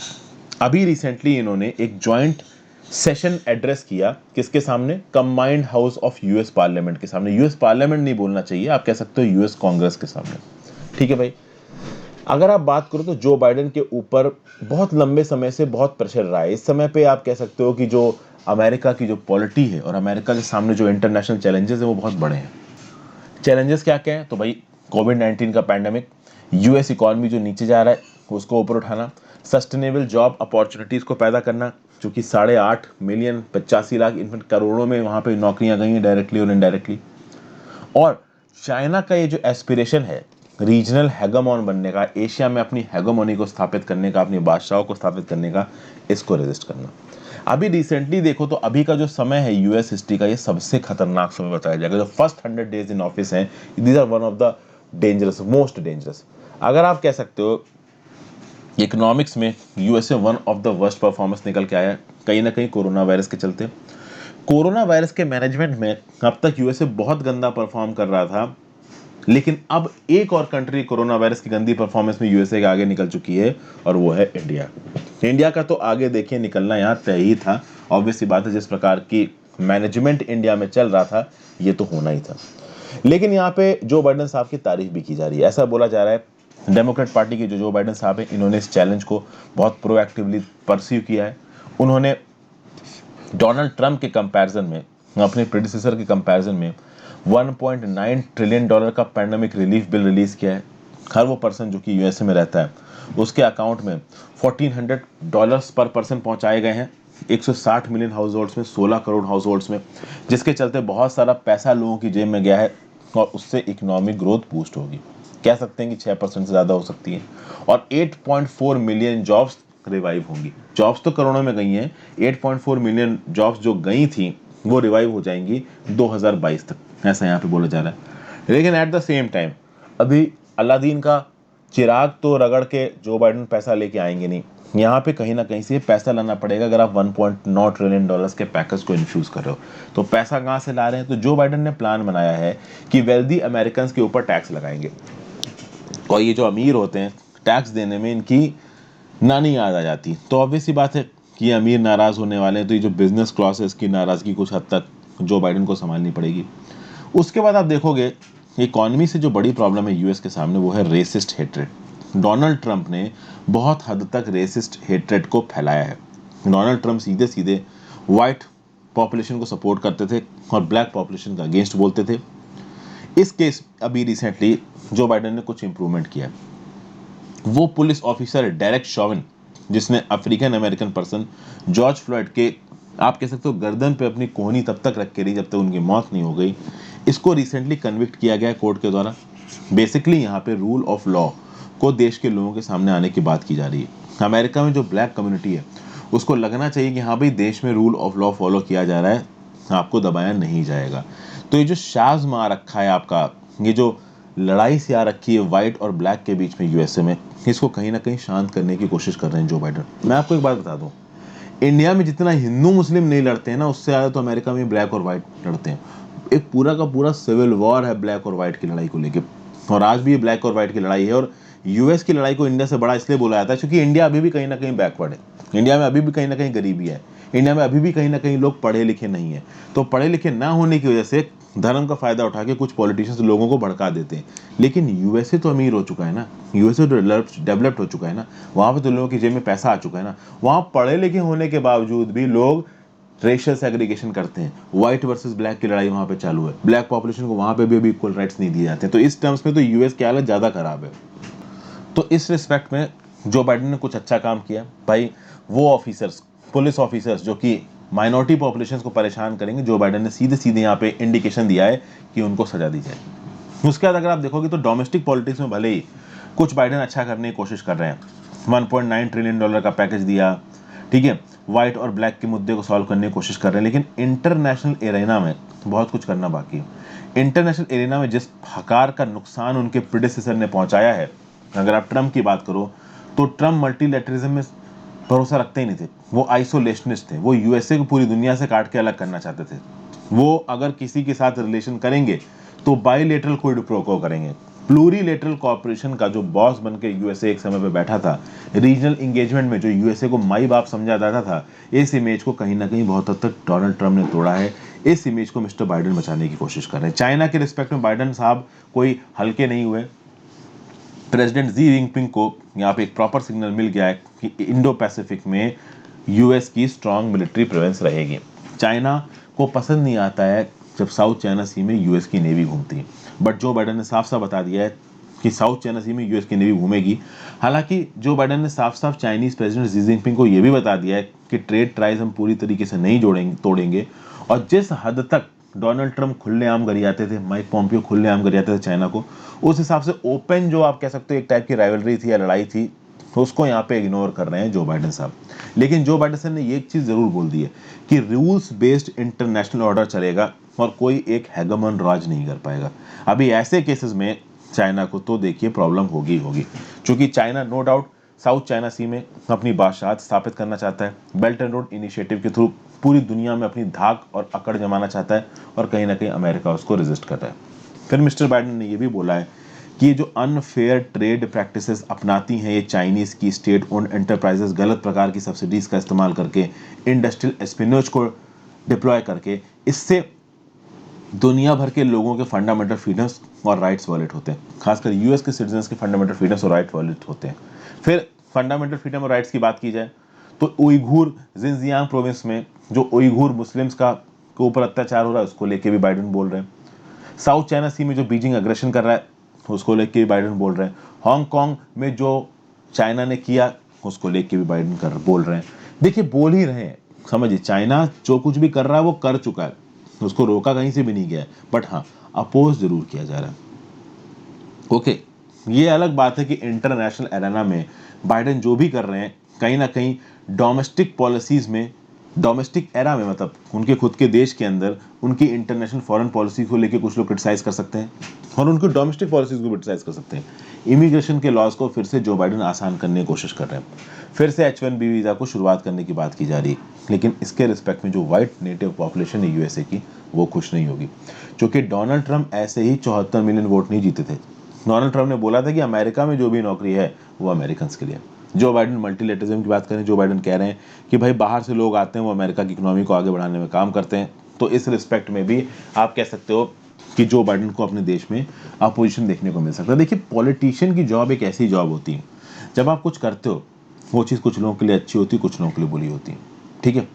अभी रिसेंटली इन्होंने एक जॉइंट सेशन एड्रेस किया, किसके सामने? Combined house of US parliament के सामने। यूएस पार्लियामेंट नहीं बोलना चाहिए, आप कह सकते हो यूएस कांग्रेस के सामने। ठीक है भाई। अगर आप बात करो तो जो बाइडेन के ऊपर बहुत लंबे समय से बहुत प्रेशर रहा है। इस समय पे आप कह सकते हो कि जो अमेरिका की जो पॉलिटी है और अमेरिका के सामने जो इंटरनेशनल चैलेंजेस है वो बहुत बड़े हैं। चैलेंजेस क्या क्या है? तो भाई कोविड-19 का पैंडेमिक, यूएस इकोनॉमी जो नीचे जा रहा है उसको ऊपर उठाना, सस्टेनेबल जॉब अपॉर्चुनिटीज को पैदा करना, जो कि 8.5 मिलियन 85 लाख इनफैक्ट करोड़ों में वहां पे नौकरियां गई हैं डायरेक्टली और इनडायरेक्टली। और चाइना का ये जो एस्पिरेशन है रीजनल हेगेमोन बनने का, एशिया में अपनी हेगेमोनी को स्थापित करने का, अपनी बादशाहों को स्थापित करने का, इसको रेजिस्ट करना। अभी रिसेंटली देखो तो अभी का जो समय है यूएस हिस्ट्री का ये सबसे खतरनाक समय बताया जाएगा। जो फर्स्ट 100 डेज इन ऑफिस हैं, these are one of the dangerous, most dangerous. अगर आप कह सकते हो इकोनॉमिक्स में USA one of the worst performance निकल के आया, कहीं ना कहीं कोरोना वायरस के चलते। कोरोना वायरस के मैनेजमेंट में अब तक यूएसए बहुत गंदा परफॉर्म कर रहा था, लेकिन अब एक और कंट्री कोरोना वायरस की गंदी परफॉर्मेंस में यूएसए के आगे निकल चुकी है और वो है इंडिया। इंडिया का तो आगे देखिए निकलना यहाँ तय ही था। ऑब्वियस सी बात है, जिस प्रकार की मैनेजमेंट इंडिया में चल रहा था ये तो होना ही था। लेकिन यहाँ पे जो बाइडेन साहब की तारीफ भी की जा रही है। ऐसा बोला जा रहा है डेमोक्रेट पार्टी के जो बाइडेन साहब हैं इन्होंने इस चैलेंज को बहुत प्रोएक्टिवली परस्यू किया है। उन्होंने डोनाल्ड ट्रंप के कंपैरिजन में, अपने प्रेडिसेसर के कंपैरिजन में 1.9 ट्रिलियन डॉलर का पैंडेमिक रिलीफ बिल रिलीज किया है। हर वो पर्सन जो कि यूएसए में रहता है उसके अकाउंट में $1400 पर पर्सन पहुंचाए गए हैं। 160 मिलियन हाउस होल्ड्स में, 16 करोड़ हाउस होल्ड्स में, जिसके चलते बहुत सारा पैसा लोगों की जेब में गया है और उससे इकोनॉमिक ग्रोथ बूस्ट होगी। कह सकते हैं कि 6% से ज़्यादा हो सकती है। और 8.4 मिलियन जॉब्स रिवाइव होंगी। जॉब्स तो करोड़ों में गई हैं, 8.4 मिलियन जॉब्स जो गई थी वो रिवाइव हो जाएंगी 2022 तक, ऐसा यहाँ पे बोला जा रहा है। लेकिन एट द सेम टाइम अभी अलादीन का चिराग तो रगड़ के जो बाइडेन पैसा लेके आएंगे नहीं। यहाँ पे कहीं ना कहीं से पैसा लाना पड़ेगा। अगर आप 1.9 ट्रिलियन डॉलर्स के पैकेज को इन्फ्यूज कर रहे हो तो पैसा कहाँ से ला रहे हैं? तो जो बाइडेन ने प्लान बनाया है कि वेल्दी अमेरिकन के ऊपर टैक्स लगाएंगे और ये जो अमीर होते हैं टैक्स देने में इनकी नानी याद आ जाती। तो ऑब्वियस सी बात है कि अमीर नाराज होने वाले हैं, तो ये जो बिजनेस क्लास है इसकी नाराजगी कुछ हद तक जो बाइडेन को संभालनी पड़ेगी। उसके बाद आप देखोगे इकॉनमी से जो बड़ी प्रॉब्लम है यूएस के सामने वो है रेसिस्ट हेट्रेड। डोनाल्ड ट्रंप ने बहुत हद तक रेसिस्ट हेट्रेड को फैलाया है। डोनाल्ड ट्रंप सीधे सीधे वाइट पॉपुलेशन को सपोर्ट करते थे और ब्लैक पॉपुलेशन का अगेंस्ट बोलते थे। इस केस अभी रिसेंटली जो बाइडेन ने कुछ इंप्रूवमेंट किया। वो पुलिस ऑफिसर डायरेक्ट शॉविन जिसने African American person George Floyd के, आप कह सकते हो, गर्दन पे अपनी कोहनी तब तक रख के रही जब तक उनकी मौत नहीं हो गई, इसको रिसेंटली कन्विक्ट किया गया कोर्ट के द्वारा। बेसिकली यहाँ पे रूल ऑफ लॉ को देश के लोगों के सामने आने की बात की जा रही है। अमेरिका में जो ब्लैक कम्युनिटी है उसको लगना चाहिए कि हाँ भाई देश में रूल ऑफ लॉ फॉलो किया जा रहा है, आपको दबाया नहीं जाएगा। तो ये जो शाज मार रखा है आपका, ये जो लड़ाई सी आ रखी है व्हाइट और ब्लैक के बीच में यूएसए में, इसको कहीं ना कहीं शांत करने की कोशिश कर रहे हैं जो बाइडेन। मैं आपको एक बात बता दूं, इंडिया में जितना हिंदू मुस्लिम नहीं लड़ते हैं ना उससे ज़्यादा तो अमेरिका में ब्लैक और व्हाइट लड़ते हैं। एक पूरा का पूरा सिविल वॉर है ब्लैक और व्हाइट की लड़ाई को लेके, और आज भी ये ब्लैक और व्हाइट की लड़ाई है। और यूएस की लड़ाई को इंडिया से बड़ा इसलिए बोला जाता है क्योंकि इंडिया अभी भी कहीं ना कहीं बैकवर्ड है। इंडिया में अभी भी कहीं ना कहीं गरीबी है। इंडिया में अभी भी कहीं ना कहीं लोग पढ़े लिखे नहीं है। तो पढ़े लिखे ना होने की वजह से धर्म का फायदा उठा के कुछ पॉलिटिशियंस लोगों को भड़का देते हैं। लेकिन यूएसए तो अमीर हो चुका है ना, यूएसए तो डेवलप्ड हो चुका है ना, वहां पे तो लोगों की जेब में पैसा आ चुका है ना। वहां पढ़े लिखे होने के बावजूद भी लोग रेशियल सेग्रीगेशन करते हैं। व्हाइट वर्सेस ब्लैक की लड़ाई वहां पे चालू है। ब्लैक पॉपुलेशन को वहां पे भी अभी इक्वल राइट्स नहीं दिए जाते हैं। तो इस टर्म्स में तो यूएस की हालत ज्यादा खराब है। तो इस रिस्पेक्ट में जो बाइडेन ने कुछ अच्छा काम किया भाई। वो ऑफिसर्स, पुलिस ऑफिसर्स जो कि माइनॉरिटी पॉपुलेशन को परेशान करेंगे, जो बाइडेन ने सीधे सीधे यहाँ पे इंडिकेशन दिया है कि उनको सजा दी जाए। उसके बाद अगर आप देखोगे तो डोमेस्टिक पॉलिटिक्स में भले ही कुछ बाइडेन अच्छा करने की कोशिश कर रहे हैं, 1.9 ट्रिलियन डॉलर का पैकेज दिया, ठीक है, व्हाइट और ब्लैक के मुद्दे को सॉल्व करने की कोशिश कर रहे हैं, लेकिन इंटरनेशनल एरेना में बहुत कुछ करना बाकी है। इंटरनेशनल एरेना में जिस प्रकार का नुकसान उनके प्रेडेसेसर ने पहुंचाया है, अगर आप ट्रंप की बात करो तो ट्रंप मल्टीलैटरिज्म में भरोसा रखते ही नहीं थे। वो आइसोलेशनिस्ट थे। वो यूएसए को पूरी दुनिया से काट के अलग करना चाहते थे। वो अगर किसी के साथ रिलेशन करेंगे तो बाइलेटरल क्विड प्रो क्वो करेंगे। प्लूरीलेटरल कॉर्पोरेशन का जो बॉस बन के यूएसए एक समय पे बैठा था, रीजनल इंगेजमेंट में जो यूएसए को माई बाप समझा जाता था, इस इमेज को कहीं ना कहीं बहुत हद तक डोनाल्ड ट्रंप ने तोड़ा है। इस इमेज को मिस्टर बाइडेन बचाने की कोशिश कर रहे हैं। चाइना के रिस्पेक्ट में बाइडेन साहब कोई हल्के नहीं हुए। प्रेसिडेंट जी जिनपिंग को यहाँ पे एक प्रॉपर सिग्नल मिल गया है कि इंडो पैसिफिक में यूएस की स्ट्रांग मिलिट्री प्रेजेंस रहेगी। चाइना को पसंद नहीं आता है जब साउथ चाइना सी में यूएस की नेवी घूमती है, बट जो बाइडेन ने साफ साफ बता दिया है कि साउथ चाइना सी में यूएस की नेवी घूमेगी। हालांकि जो बाइडेन ने साफ साफ चाइनीज प्रेसिडेंट जी जिनपिंग को यह भी बता दिया है कि ट्रेड ट्राइज हम पूरी तरीके से नहीं तोड़ेंगे। और जिस हद तक डोनाल्ड ट्रंप खुलेआम गरियाते थे, माइक पॉम्पियो खुलेआम गरियाते थे चाइना को, उस हिसाब से ओपन जो आप कह सकते हो एक टाइप की राइवलरी थी या लड़ाई थी, तो उसको यहाँ पे इग्नोर कर रहे हैं जो बाइडेन साहब। लेकिन जो बाइडेन साहब ने ये एक चीज जरूर बोल दी है कि रूल्स बेस्ड इंटरनेशनल ऑर्डर चलेगा और कोई एक हेगमन राज नहीं कर पाएगा। अभी ऐसे केसेस में चाइना को तो देखिए प्रॉब्लम होगी होगी, क्योंकि China no doubt South China Sea में अपनी बादशाहत स्थापित करना चाहता है, बेल्ट एंड रोड इनिशिएटिव के थ्रू पूरी दुनिया में अपनी धाक और अकड़ जमाना चाहता है, और कहीं ना कहीं अमेरिका उसको रेजिस्ट कर रहा है। फिर मिस्टर बाइडेन ने यह भी बोला है कि ये जो अनफेयर ट्रेड प्रैक्टिसेस अपनाती हैं ये चाइनीज की स्टेट ओन्ड एंटरप्राइजेस, गलत प्रकार की सब्सिडीज का इस्तेमाल करके, इंडस्ट्रियल एस्पिनोज को डिप्लॉय करके, इससे दुनिया भर के लोगों के फंडामेंटल फ्रीडम्स और राइट्स वॉलेट होते हैं, खासकर यूएस के सिटीजन्स के फंडामेंटल फ्रीडम्स और राइट वॉलेट होते हैं। फिर फंडामेंटल फ्रीडम और राइट्स की बात की जाए तो उइघुर जिनजियांग प्रोविंस में जो उइघुर मुस्लिम्स का के ऊपर अत्याचार हो रहा है उसको लेके भी बाइडेन बोल रहे हैं। साउथ चाइना सी में जो बीजिंग अग्रेशन कर रहा है उसको लेके भी बाइडेन बोल रहे हैं। हांगकांग में जो चाइना ने किया उसको लेके भी बाइडेन बोल रहे हैं। देखिए बोल ही रहे हैं, समझिए चाइना जो कुछ भी कर रहा है वो कर चुका है, उसको रोका कहीं से भी नहीं गया है, बट हाँ अपोज जरूर किया जा रहा है। ओके, ये अलग बात है कि इंटरनेशनल एरेना में बाइडेन जो भी कर रहे हैं कहीं ना कहीं डोमेस्टिक पॉलिसीज में, डोमेस्टिक एरा में, मतलब उनके खुद के देश के अंदर उनकी इंटरनेशनल फॉरेन पॉलिसी को लेके कुछ लोग क्रिटिसाइज कर सकते हैं और उनकी डोमेस्टिक पॉलिसीज को क्रिटिसाइज कर सकते हैं। इमिग्रेशन के लॉज को फिर से जो बाइडेन आसान करने की कोशिश कर रहे हैं, फिर से H1B वीजा को शुरुआत करने की बात की जा रही है, लेकिन इसके रिस्पेक्ट में जो व्हाइट नेटिव पॉपुलेशन है यूएसए की वो खुश नहीं होगी, क्योंकि डोनाल्ड ट्रंप ऐसे ही 74 मिलियन वोट नहीं जीते थे। डोनाल्ड ट्रंप ने बोला था कि अमेरिका में जो भी नौकरी है वो अमेरिकन के लिए। जो बाइडेन मल्टीलेटरिज्म की बात करें, जो बाइडेन कह रहे हैं कि भाई बाहर से लोग आते हैं वो अमेरिका की इकोनॉमी को आगे बढ़ाने में काम करते हैं, तो इस रिस्पेक्ट में भी आप कह सकते हो कि जो बाइडेन को अपने देश में अपोजिशन देखने को मिल सकता है। देखिए पॉलिटिशियन की जॉब एक ऐसी जॉब होती है जब आप कुछ करते हो वो चीज़ कुछ लोगों के लिए अच्छी होती है, कुछ लोगों के लिए बुरी होती है, ठीक है।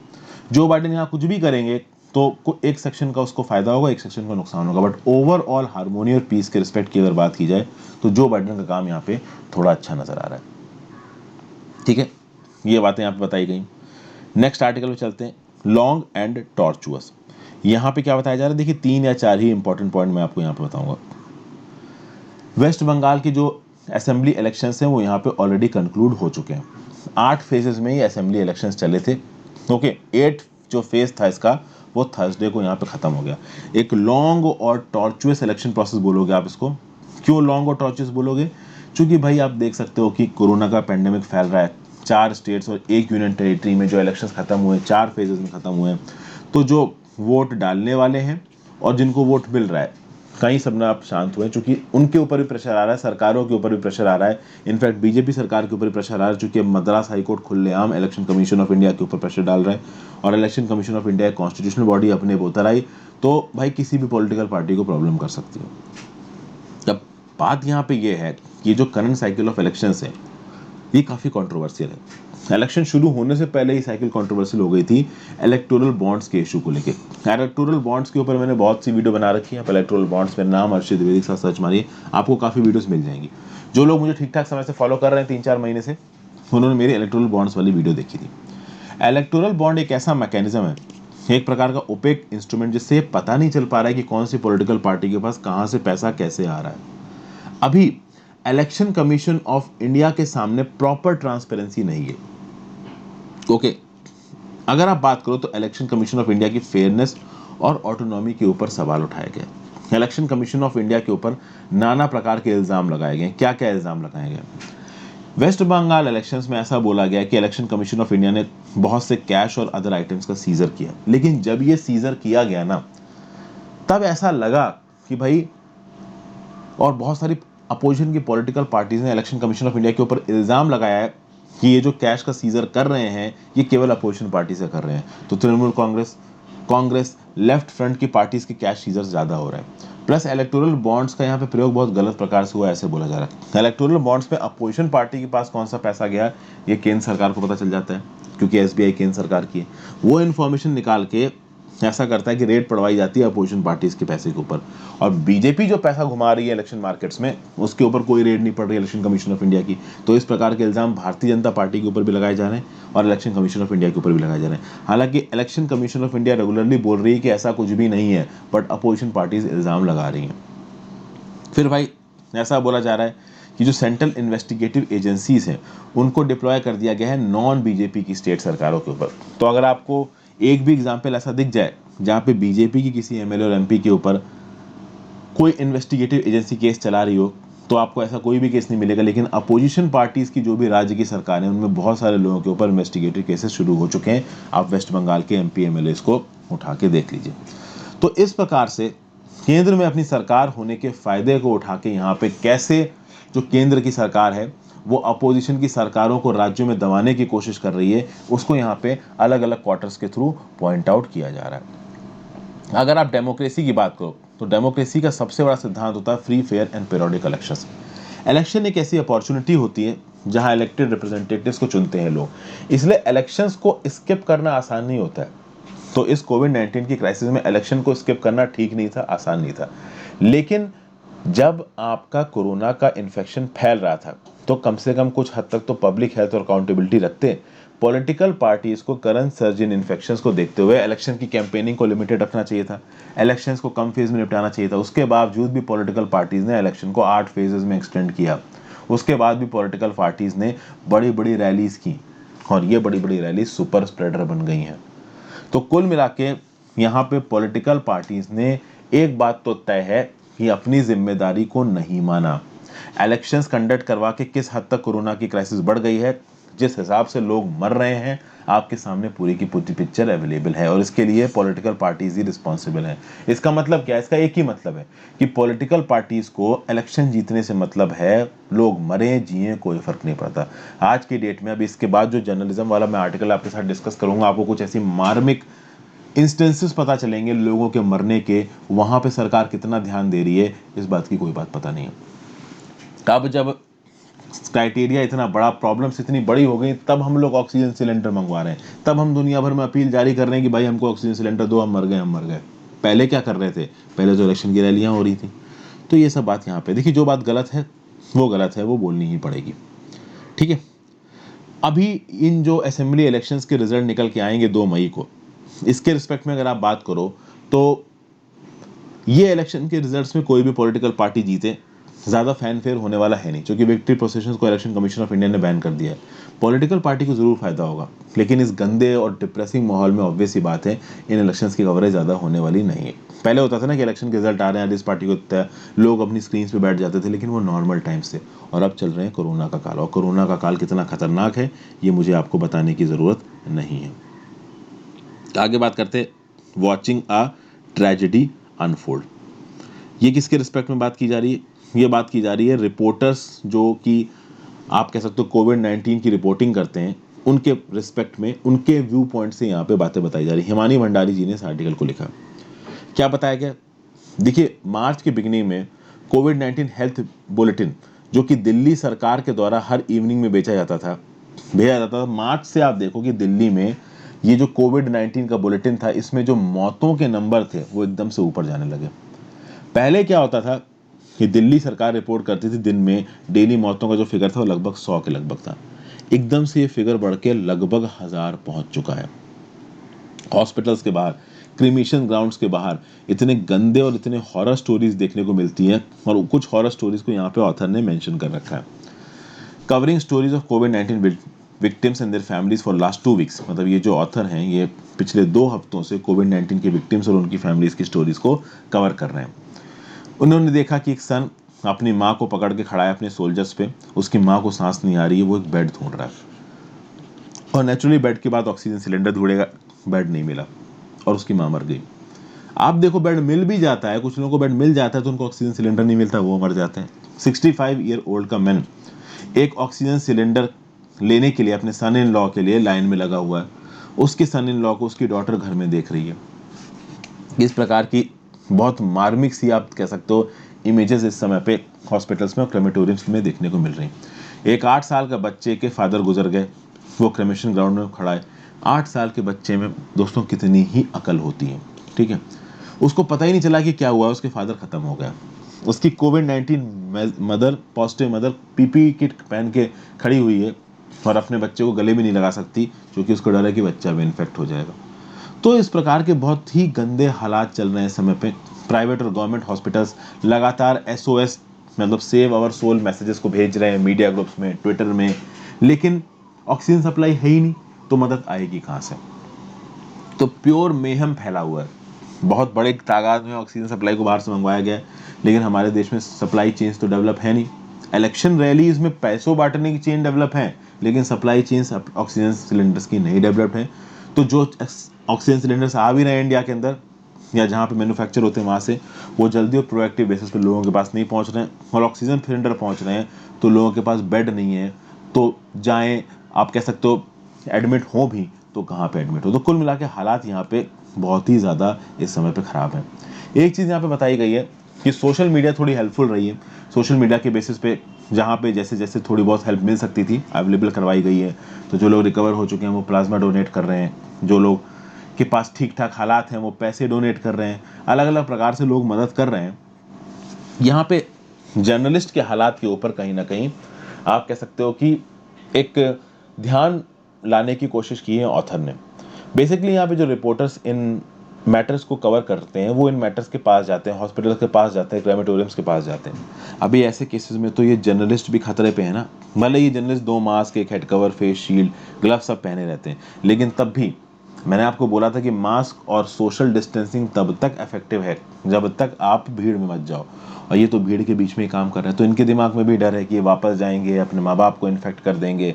जो बाइडेन यहाँ कुछ भी करेंगे तो एक सेक्शन का उसको फायदा होगा, एक सेक्शन का नुकसान होगा, बट ओवरऑल हार्मोनी और पीस के रिस्पेक्ट की अगर बात की जाए तो जो बाइडेन का काम यहाँ पे थोड़ा अच्छा नजर आ रहा है, ठीक है। ये बातें यहाँ पे बताई गई। नेक्स्ट आर्टिकल में चलते हैं, लॉन्ग एंड टॉर्चुअस। यहाँ पे क्या बताया जा रहा है, देखिए 3 या 4 ही इंपॉर्टेंट पॉइंट मैं आपको यहाँ पे बताऊंगा। वेस्ट बंगाल की जो असेंबली इलेक्शंस हैं वो यहाँ पे ऑलरेडी कंक्लूड हो चुके हैं। 8 फेजेस में ये असेंबली इलेक्शंस चले थे। ओके, 8 जो फेज था इसका वो थर्सडे को यहाँ पे खत्म हो गया। एक लॉन्ग और टॉर्चुअस इलेक्शन प्रोसेस बोलोगे आप इसको। क्यों लॉन्ग और टॉर्चुअस बोलोगे? क्योंकि भाई आप देख सकते हो कि कोरोना का पेंडेमिक फैल रहा है, 4 स्टेट्स और 1 यूनियन टेरिटरी में जो इलेक्शंस खत्म हुए, 4 फेजेस में खत्म हुए हैं। तो जो वोट डालने वाले हैं और जिनको वोट मिल रहा है, कई सब ना आप शांत हुए, क्योंकि उनके ऊपर भी प्रेशर आ रहा है, सरकारों के ऊपर भी प्रेशर आ रहा है। इनफैक्ट बीजेपी सरकार के ऊपर भी प्रेशर आ रहा है, क्योंकि मद्रास हाईकोर्ट खुलेआम इलेक्शन कमीशन ऑफ इंडिया के ऊपर प्रेशर डाल रहा है, और election commission of India constitutional body अपने बोतर आई तो भाई किसी भी पॉलिटिकल पार्टी को प्रॉब्लम कर सकती है। अब बात यहाँ पे ये है कि जो करंट साइकिल ऑफ इलेक्शंस है ये काफ़ी कंट्रोवर्शियल है। इलेक्शन शुरू होने से पहले ही साइकिल कंट्रोवर्शियल हो गई थी इलेक्टोरल बॉन्ड्स के इशू को लेके। इलेक्टोरल बॉन्ड्स के ऊपर मैंने बहुत सी वीडियो बना रखी है। आप इलेक्टोरल बॉन्ड्स में नाम अर्षित द्विवेदी के साथ सर्च मारिए, आपको काफ़ी वीडियोस मिल जाएंगी। जो लोग मुझे ठीक ठाक समय से फॉलो कर रहे हैं 3-4 महीने से, उन्होंने मेरी इलेक्टोरल बॉन्ड्स वाली वीडियो देखी थी। इलेक्टोरल बॉन्ड एक ऐसा मैकेनिज्म है, एक प्रकार का ओपेक इंस्ट्रूमेंट, जिससे पता नहीं चल पा रहा है कि कौन सी पॉलिटिकल पार्टी के पास कहाँ से पैसा कैसे आ रहा है। अभी इलेक्शन कमीशन ऑफ इंडिया के सामने प्रॉपर ट्रांसपेरेंसी नहीं है। ओके, अगर आप बात करो तो इलेक्शन कमीशन ऑफ इंडिया की फेयरनेस और ऑटोनॉमी के ऊपर सवाल उठाए गए। इलेक्शन कमीशन ऑफ इंडिया के ऊपर नाना प्रकार के इल्जाम लगाए गए। क्या क्या इल्जाम लगाए गए? वेस्ट बंगाल इलेक्शंस में ऐसा बोला गया कि इलेक्शन कमीशन ऑफ इंडिया ने बहुत से कैश और अदर आइटम्स का सीजर किया, लेकिन जब ये सीजर किया गया ना, तब ऐसा लगा कि भाई, और बहुत सारी अपोजिशन की पॉलिटिकल पार्टीज ने इलेक्शन कमीशन ऑफ इंडिया के ऊपर इल्ज़ाम लगाया है कि ये जो कैश का सीजर कर रहे हैं ये केवल अपोजिशन पार्टी से कर रहे हैं। तो तृणमूल कांग्रेस लेफ्ट फ्रंट की पार्टीज के कैश सीजर ज़्यादा हो रहा है। प्लस इलेक्टोरल बॉन्ड्स का यहाँ पे प्रयोग बहुत गलत प्रकार से हुआ ऐसे बोला जा रहा है। इलेक्टोरल बॉन्ड्स में अपोजिशन पार्टी के पास कौन सा पैसा गया ये केंद्र सरकार को पता चल जाता है, क्योंकि एसबीआई केंद्र सरकार की है। वो इन्फॉर्मेशन निकाल के ऐसा करता है कि रेट पड़वाई जाती है अपोजिशन पार्टीज के पैसे के ऊपर। और बीजेपी जो पैसा घुमा रही है इलेक्शन मार्केट्स में उसके ऊपर कोई रेट नहीं पड़ रही इलेक्शन कमीशन ऑफ इंडिया की। तो इस प्रकार के इल्जाम भारतीय जनता पार्टी के ऊपर भी लगाए जा रहे हैं और इलेक्शन कमीशन ऑफ इंडिया के ऊपर भी लगाए जा रहे हैं। हालांकि election commission of India regularly बोल रही है कि ऐसा कुछ भी नहीं है, बट अपोजिशन पार्टीज इल्जाम लगा रही हैं। फिर भाई ऐसा बोला जा रहा है कि जो सेंट्रल इन्वेस्टिगेटिव एजेंसीज हैं उनको डिप्लॉय कर दिया गया है नॉन बीजेपी की स्टेट सरकारों के ऊपर। तो अगर आपको एक भी एग्जाम्पल ऐसा दिख जाए जहाँ पे बीजेपी की किसी एमएलए और एमपी के ऊपर कोई इन्वेस्टिगेटिव एजेंसी केस चला रही हो तो आपको ऐसा कोई भी केस नहीं मिलेगा। लेकिन अपोजिशन पार्टीज की जो भी राज्य की सरकार है उनमें बहुत सारे लोगों के ऊपर इन्वेस्टिगेटिव केसेस शुरू हो चुके हैं। आप वेस्ट बंगाल के एमपी एमएलए को उठा के देख लीजिए। तो इस प्रकार से केंद्र में अपनी सरकार होने के फायदे को उठा के यहाँ पे कैसे जो केंद्र की सरकार है वो अपोजिशन की सरकारों को राज्यों में दबाने की कोशिश कर रही है, उसको यहाँ पे अलग अलग क्वार्टर्स के थ्रू पॉइंट आउट किया जा रहा है। अगर आप डेमोक्रेसी की बात करो तो डेमोक्रेसी का सबसे बड़ा सिद्धांत होता है free fair and periodic elections. Election एक ऐसी अपॉर्चुनिटी होती है जहां इलेक्टेड रिप्रेजेंटेटिव्स को चुनते हैं लोग, इसलिए इलेक्शंस को स्किप करना आसान नहीं होता है। तो इस कोविड-19 की क्राइसिस में इलेक्शन को स्किप करना ठीक नहीं था, आसान नहीं था। लेकिन जब आपका कोरोना का इन्फेक्शन फैल रहा था तो कम से कम कुछ हद तक तो पब्लिक हेल्थ और अकाउंटेबिलिटी रखते। पॉलिटिकल पार्टीज को करंट सर्ज इन इन्फेक्शंस को देखते हुए इलेक्शन की कैंपेनिंग को लिमिटेड रखना चाहिए था, इलेक्शंस को कम फेज में निपटाना चाहिए था। उसके बावजूद भी पॉलिटिकल पार्टीज ने इलेक्शन को 8 फेजेस में एक्सटेंड किया। उसके बाद भी पॉलिटिकल पार्टीज ने बड़ी बड़ी रैलीज की और ये बड़ी बड़ी रैली सुपर स्प्रेडर बन गई हैं। तो कुल मिला के यहाँ पे पॉलिटिकल पार्टीज ने एक बात तो तय है कि अपनी जिम्मेदारी को नहीं माना। इलेक्शंस कंडक्ट करवा के किस हद तक कोरोना की क्राइसिस बढ़ गई है, जिस हिसाब से लोग मर रहे हैं, आपके सामने पूरी की पूरी पिक्चर अवेलेबल है और इसके लिए पॉलिटिकल पार्टीज ही रिस्पॉन्सिबल है। इसका मतलब क्या है? इसका एक ही मतलब है कि पॉलिटिकल पार्टीज को इलेक्शन जीतने से मतलब है, लोग मरे जिए कोई फर्क नहीं पड़ता। आज की डेट में, अब इसके बाद जो जर्नलिज्म वाला मैं आर्टिकल आपके साथ डिस्कस करूंगा, आपको कुछ ऐसी मार्मिक इंस्टेंसेस पता चलेंगे लोगों के मरने के, वहां पे सरकार कितना ध्यान दे रही है इस बात की कोई बात पता नहीं है। अब जब क्राइटेरिया इतना बड़ा, प्रॉब्लम्स इतनी बड़ी हो गई, तब हम लोग ऑक्सीजन सिलेंडर मंगवा रहे हैं, तब हम दुनिया भर में अपील जारी कर रहे हैं कि भाई हमको ऑक्सीजन सिलेंडर दो, हम मर गए। पहले क्या कर रहे थे? पहले जो इलेक्शन की रैलियां हो रही थी। तो ये सब बात यहाँ पे देखिए, जो बात गलत है वो गलत है, वो बोलनी ही पड़ेगी। ठीक है, अभी इन जो असेंबली इलेक्शंस के रिजल्ट निकल के आएंगे 2 मई को, इसके रिस्पेक्ट में अगर आप बात करो तो ये इलेक्शन के रिजल्ट्स में कोई भी पॉलिटिकल पार्टी जीते ज़्यादा फैनफेयर होने वाला है नहीं, क्योंकि विक्ट्री प्रोसेशंस को इलेक्शन कमीशन ऑफ इंडिया ने बैन कर दिया है। पॉलिटिकल पार्टी को जरूर फायदा होगा, लेकिन इस गंदे और डिप्रेसिंग माहौल में ऑब्वियस ही बात है इन इलेक्शंस की कवरेज ज़्यादा होने वाली नहीं है। पहले होता था ना कि इलेक्शन के रिजल्ट आ रहे हैं, जिस पार्टी को तय, लोग अपनी स्क्रीन पे बैठ जाते थे, लेकिन वो नॉर्मल टाइम्स थे। और अब चल रहे हैं कोरोना का काल, और कोरोना का काल कितना खतरनाक है ये मुझे आपको बताने की ज़रूरत नहीं है। आगे बात करते, वॉचिंग अ ट्रेजेडी अनफोल्ड। ये किसके रिस्पेक्ट में बात की जा रही है? ये बात की जा रही है रिपोर्टर्स जो कि आप कह सकते हो कोविड-19 की रिपोर्टिंग करते हैं, उनके रिस्पेक्ट में, उनके व्यू पॉइंट से यहाँ पे बातें बताई जा रही है। हिमानी भंडारी जी ने इस आर्टिकल को लिखा। क्या बताया गया? देखिए, मार्च के बिगिनिंग में कोविड-19 हेल्थ बुलेटिन, जो कि दिल्ली सरकार के द्वारा हर इवनिंग में भेजा जाता था, मार्च से आप देखो कि दिल्ली में ये जो कोविड-19 का बुलेटिन था, इसमें जो मौतों के नंबर थे वो एकदम से ऊपर जाने लगे। पहले क्या होता था कि दिल्ली सरकार रिपोर्ट करती थी दिन में डेली मौतों का जो फिगर था वो लगभग 100 के लगभग था। एकदम से ये फिगर बढ़ के लगभग 1000 पहुंच चुका है। हॉस्पिटल्स के बाहर, क्रिमेशन ग्राउंड्स के बाहर इतने गंदे और इतने हॉरर स्टोरीज देखने को मिलती हैं, और कुछ हॉरर स्टोरीज को यहाँ पे ऑथर ने मेंशन कर रखा है। Covering stories of covid victims and their families for last 2 weeks. मतलब ये जो ऑथर हैं ये पिछले 2 हफ्तों से कोविड-19 के विक्टिम्स और उनकी फैमिलीज की स्टोरीज को कवर कर रहे हैं। उन्होंने देखा कि एक सन अपनी माँ को पकड़ के खड़ा है अपने सोल्जर्स पे, उसकी माँ को सांस नहीं आ रही है, वो एक बेड ढूंढ रहा है, और नेचुरली बेड के बाद ऑक्सीजन सिलेंडर ढूंढेगा, बेड नहीं मिला और उसकी माँ मर गई। आप देखो बेड मिल भी जाता है, कुछ लोगों को बेड मिल जाता है तो उनको ऑक्सीजन सिलेंडर नहीं मिलता, वो मर जाते हैं। 65 ईयर ओल्ड का मैन एक ऑक्सीजन सिलेंडर लेने के लिए अपने सन इन लॉ के लिए लाइन में लगा हुआ है। उसके सन इन लॉ को उसकी डॉटर घर में देख रही है। इस प्रकार की बहुत मार्मिक सी आप कह सकते हो इमेजेस इस समय पे हॉस्पिटल्स में और क्रेमेटोरियम्स में देखने को मिल रही हैं। एक 8 साल का बच्चे के फादर गुजर गए, वो क्रेमेशन ग्राउंड में खड़ा है। 8 साल के बच्चे में दोस्तों कितनी ही अकल होती है, ठीक है। उसको पता ही नहीं चला कि क्या हुआ, उसके फादर खत्म हो गया। उसकी कोविड-19 mother, positive mother PPE kit पहन के खड़ी हुई है और अपने बच्चे को गले में नहीं लगा सकती क्योंकि उसको डर है कि बच्चा भी इन्फेक्ट हो जाएगा। तो इस प्रकार के बहुत ही गंदे हालात चल रहे हैं इस समय पे। प्राइवेट और गवर्नमेंट हॉस्पिटल्स लगातार एसओएस मतलब सेव आवर सोल मैसेजेस को भेज रहे हैं मीडिया ग्रुप्स में, ट्विटर में, लेकिन ऑक्सीजन सप्लाई है ही नहीं, तो मदद आएगी कहाँ से? तो प्योर मेहम फैला हुआ है। बहुत बड़े तादाद में ऑक्सीजन सप्लाई को बाहर से मंगवाया गया है, लेकिन हमारे देश में सप्लाई चेन्स तो डेवलप है नहीं। इलेक्शन रैलीज में पैसों बांटने की चेन डेवलप है, लेकिन सप्लाई चेन्स ऑक्सीजन सिलेंडर्स की नहीं डेवलप्ड है। तो जो ऑक्सीजन सिलेंडर्स आ भी रहे हैं इंडिया के अंदर या जहाँ पे मैन्युफैक्चर होते हैं वहाँ से, वो जल्दी और प्रोएक्टिव बेसिस पे लोगों के पास नहीं पहुँच रहे हैं। और ऑक्सीजन सिलेंडर पहुँच रहे हैं तो लोगों के पास बेड नहीं है, तो जाएं, आप कह सकते हो एडमिट हो भी तो कहाँ पे एडमिट हो। तो कुल मिला के हालात यहाँ पे बहुत ही ज़्यादा इस समय पे ख़राब है। एक चीज़ यहाँ पे बताई गई है कि सोशल मीडिया थोड़ी हेल्पफुल रही है। सोशल मीडिया के बेसिस पे जहाँ पे जैसे जैसे थोड़ी बहुत हेल्प मिल सकती थी अवेलेबल करवाई गई है। तो जो लोग रिकवर हो चुके हैं वो प्लाज्मा डोनेट कर रहे हैं, जो लोग के पास ठीक ठाक हालात हैं वो पैसे डोनेट कर रहे हैं, अलग अलग प्रकार से लोग मदद कर रहे हैं। यहाँ पे जर्नलिस्ट के हालात के ऊपर कहीं ना कहीं आप कह सकते हो कि एक ध्यान लाने की कोशिश की है ऑथर ने। बेसिकली यहाँ पे जो रिपोर्टर्स इन मैटर्स को कवर करते हैं वो इन मैटर्स के पास जाते हैं, हॉस्पिटल्स के पास जाते हैं, क्रेमेटोरियम्स के पास जाते हैं। अभी ऐसे केसेस में तो ये जर्नलिस्ट भी खतरे पे है ना। मतलब ये जर्नलिस्ट 2 मास्क, एक head cover, face shield, gloves सब पहने रहते हैं, लेकिन तब भी मैंने आपको बोला था कि मास्क और सोशल डिस्टेंसिंग तब तक इफेक्टिव है जब तक आप भीड़ में मत जाओ। और ये तो भीड़ के बीच में ही काम कर रहे हैं, तो इनके दिमाग में भी डर है कि ये वापस जाएंगे, अपने माँ बाप को इन्फेक्ट कर देंगे।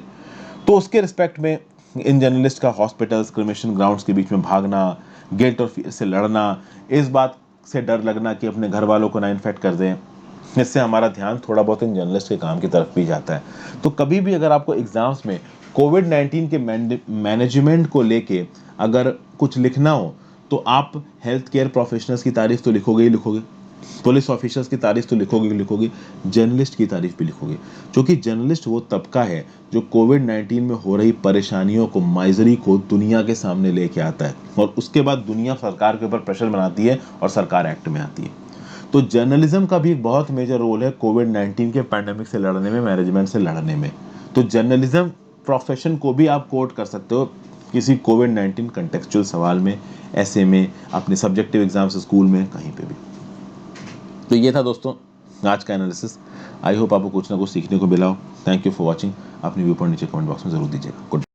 तो उसके रिस्पेक्ट में इन जर्नलिस्ट का हॉस्पिटल्स, क्रिमेशन ग्राउंड्स के बीच में भागना, गिल्ट और फियर से लड़ना, इस बात से डर लगना कि अपने घर वालों को ना इन्फेक्ट कर दें, इससे हमारा ध्यान थोड़ा बहुत इन जर्नलिस्ट के काम की तरफ भी जाता है। तो कभी भी अगर आपको एग्जाम्स में कोविड-19 के मैनेजमेंट को लेके अगर कुछ लिखना हो तो आप हेल्थ केयर प्रोफेशनल्स की तारीफ तो लिखोगे ही लिखोगे, पुलिस ऑफिसर्स की तारीफ तो लिखोगे ही लिखोगे, जर्नलिस्ट की तारीफ भी लिखोगे। क्योंकि जर्नलिस्ट वो तबका है जो कोविड-19 में हो रही परेशानियों को, माइजरी को दुनिया के सामने लेके आता है और उसके बाद दुनिया सरकार के ऊपर प्रेशर बनाती है और सरकार एक्ट में आती है। तो जर्नलिज्म का भी एक बहुत मेजर रोल है कोविड-19 के पैंडेमिक से लड़ने में, मैनेजमेंट से लड़ने में। तो जर्नलिज्म प्रोफेशन को भी आप कोट कर सकते हो किसी कोविड-19 कंटेक्चुअल सवाल में, ऐसे में, अपने सब्जेक्टिव एग्जाम्स स्कूल में, कहीं पे भी। तो ये था दोस्तों आज का एनालिसिस। आई होप आपको कुछ ना कुछ सीखने को मिला हो। Thank you for watching. अपनी व्यू पॉइंट नीचे कमेंट बॉक्स में जरूर दीजिएगा। गुड।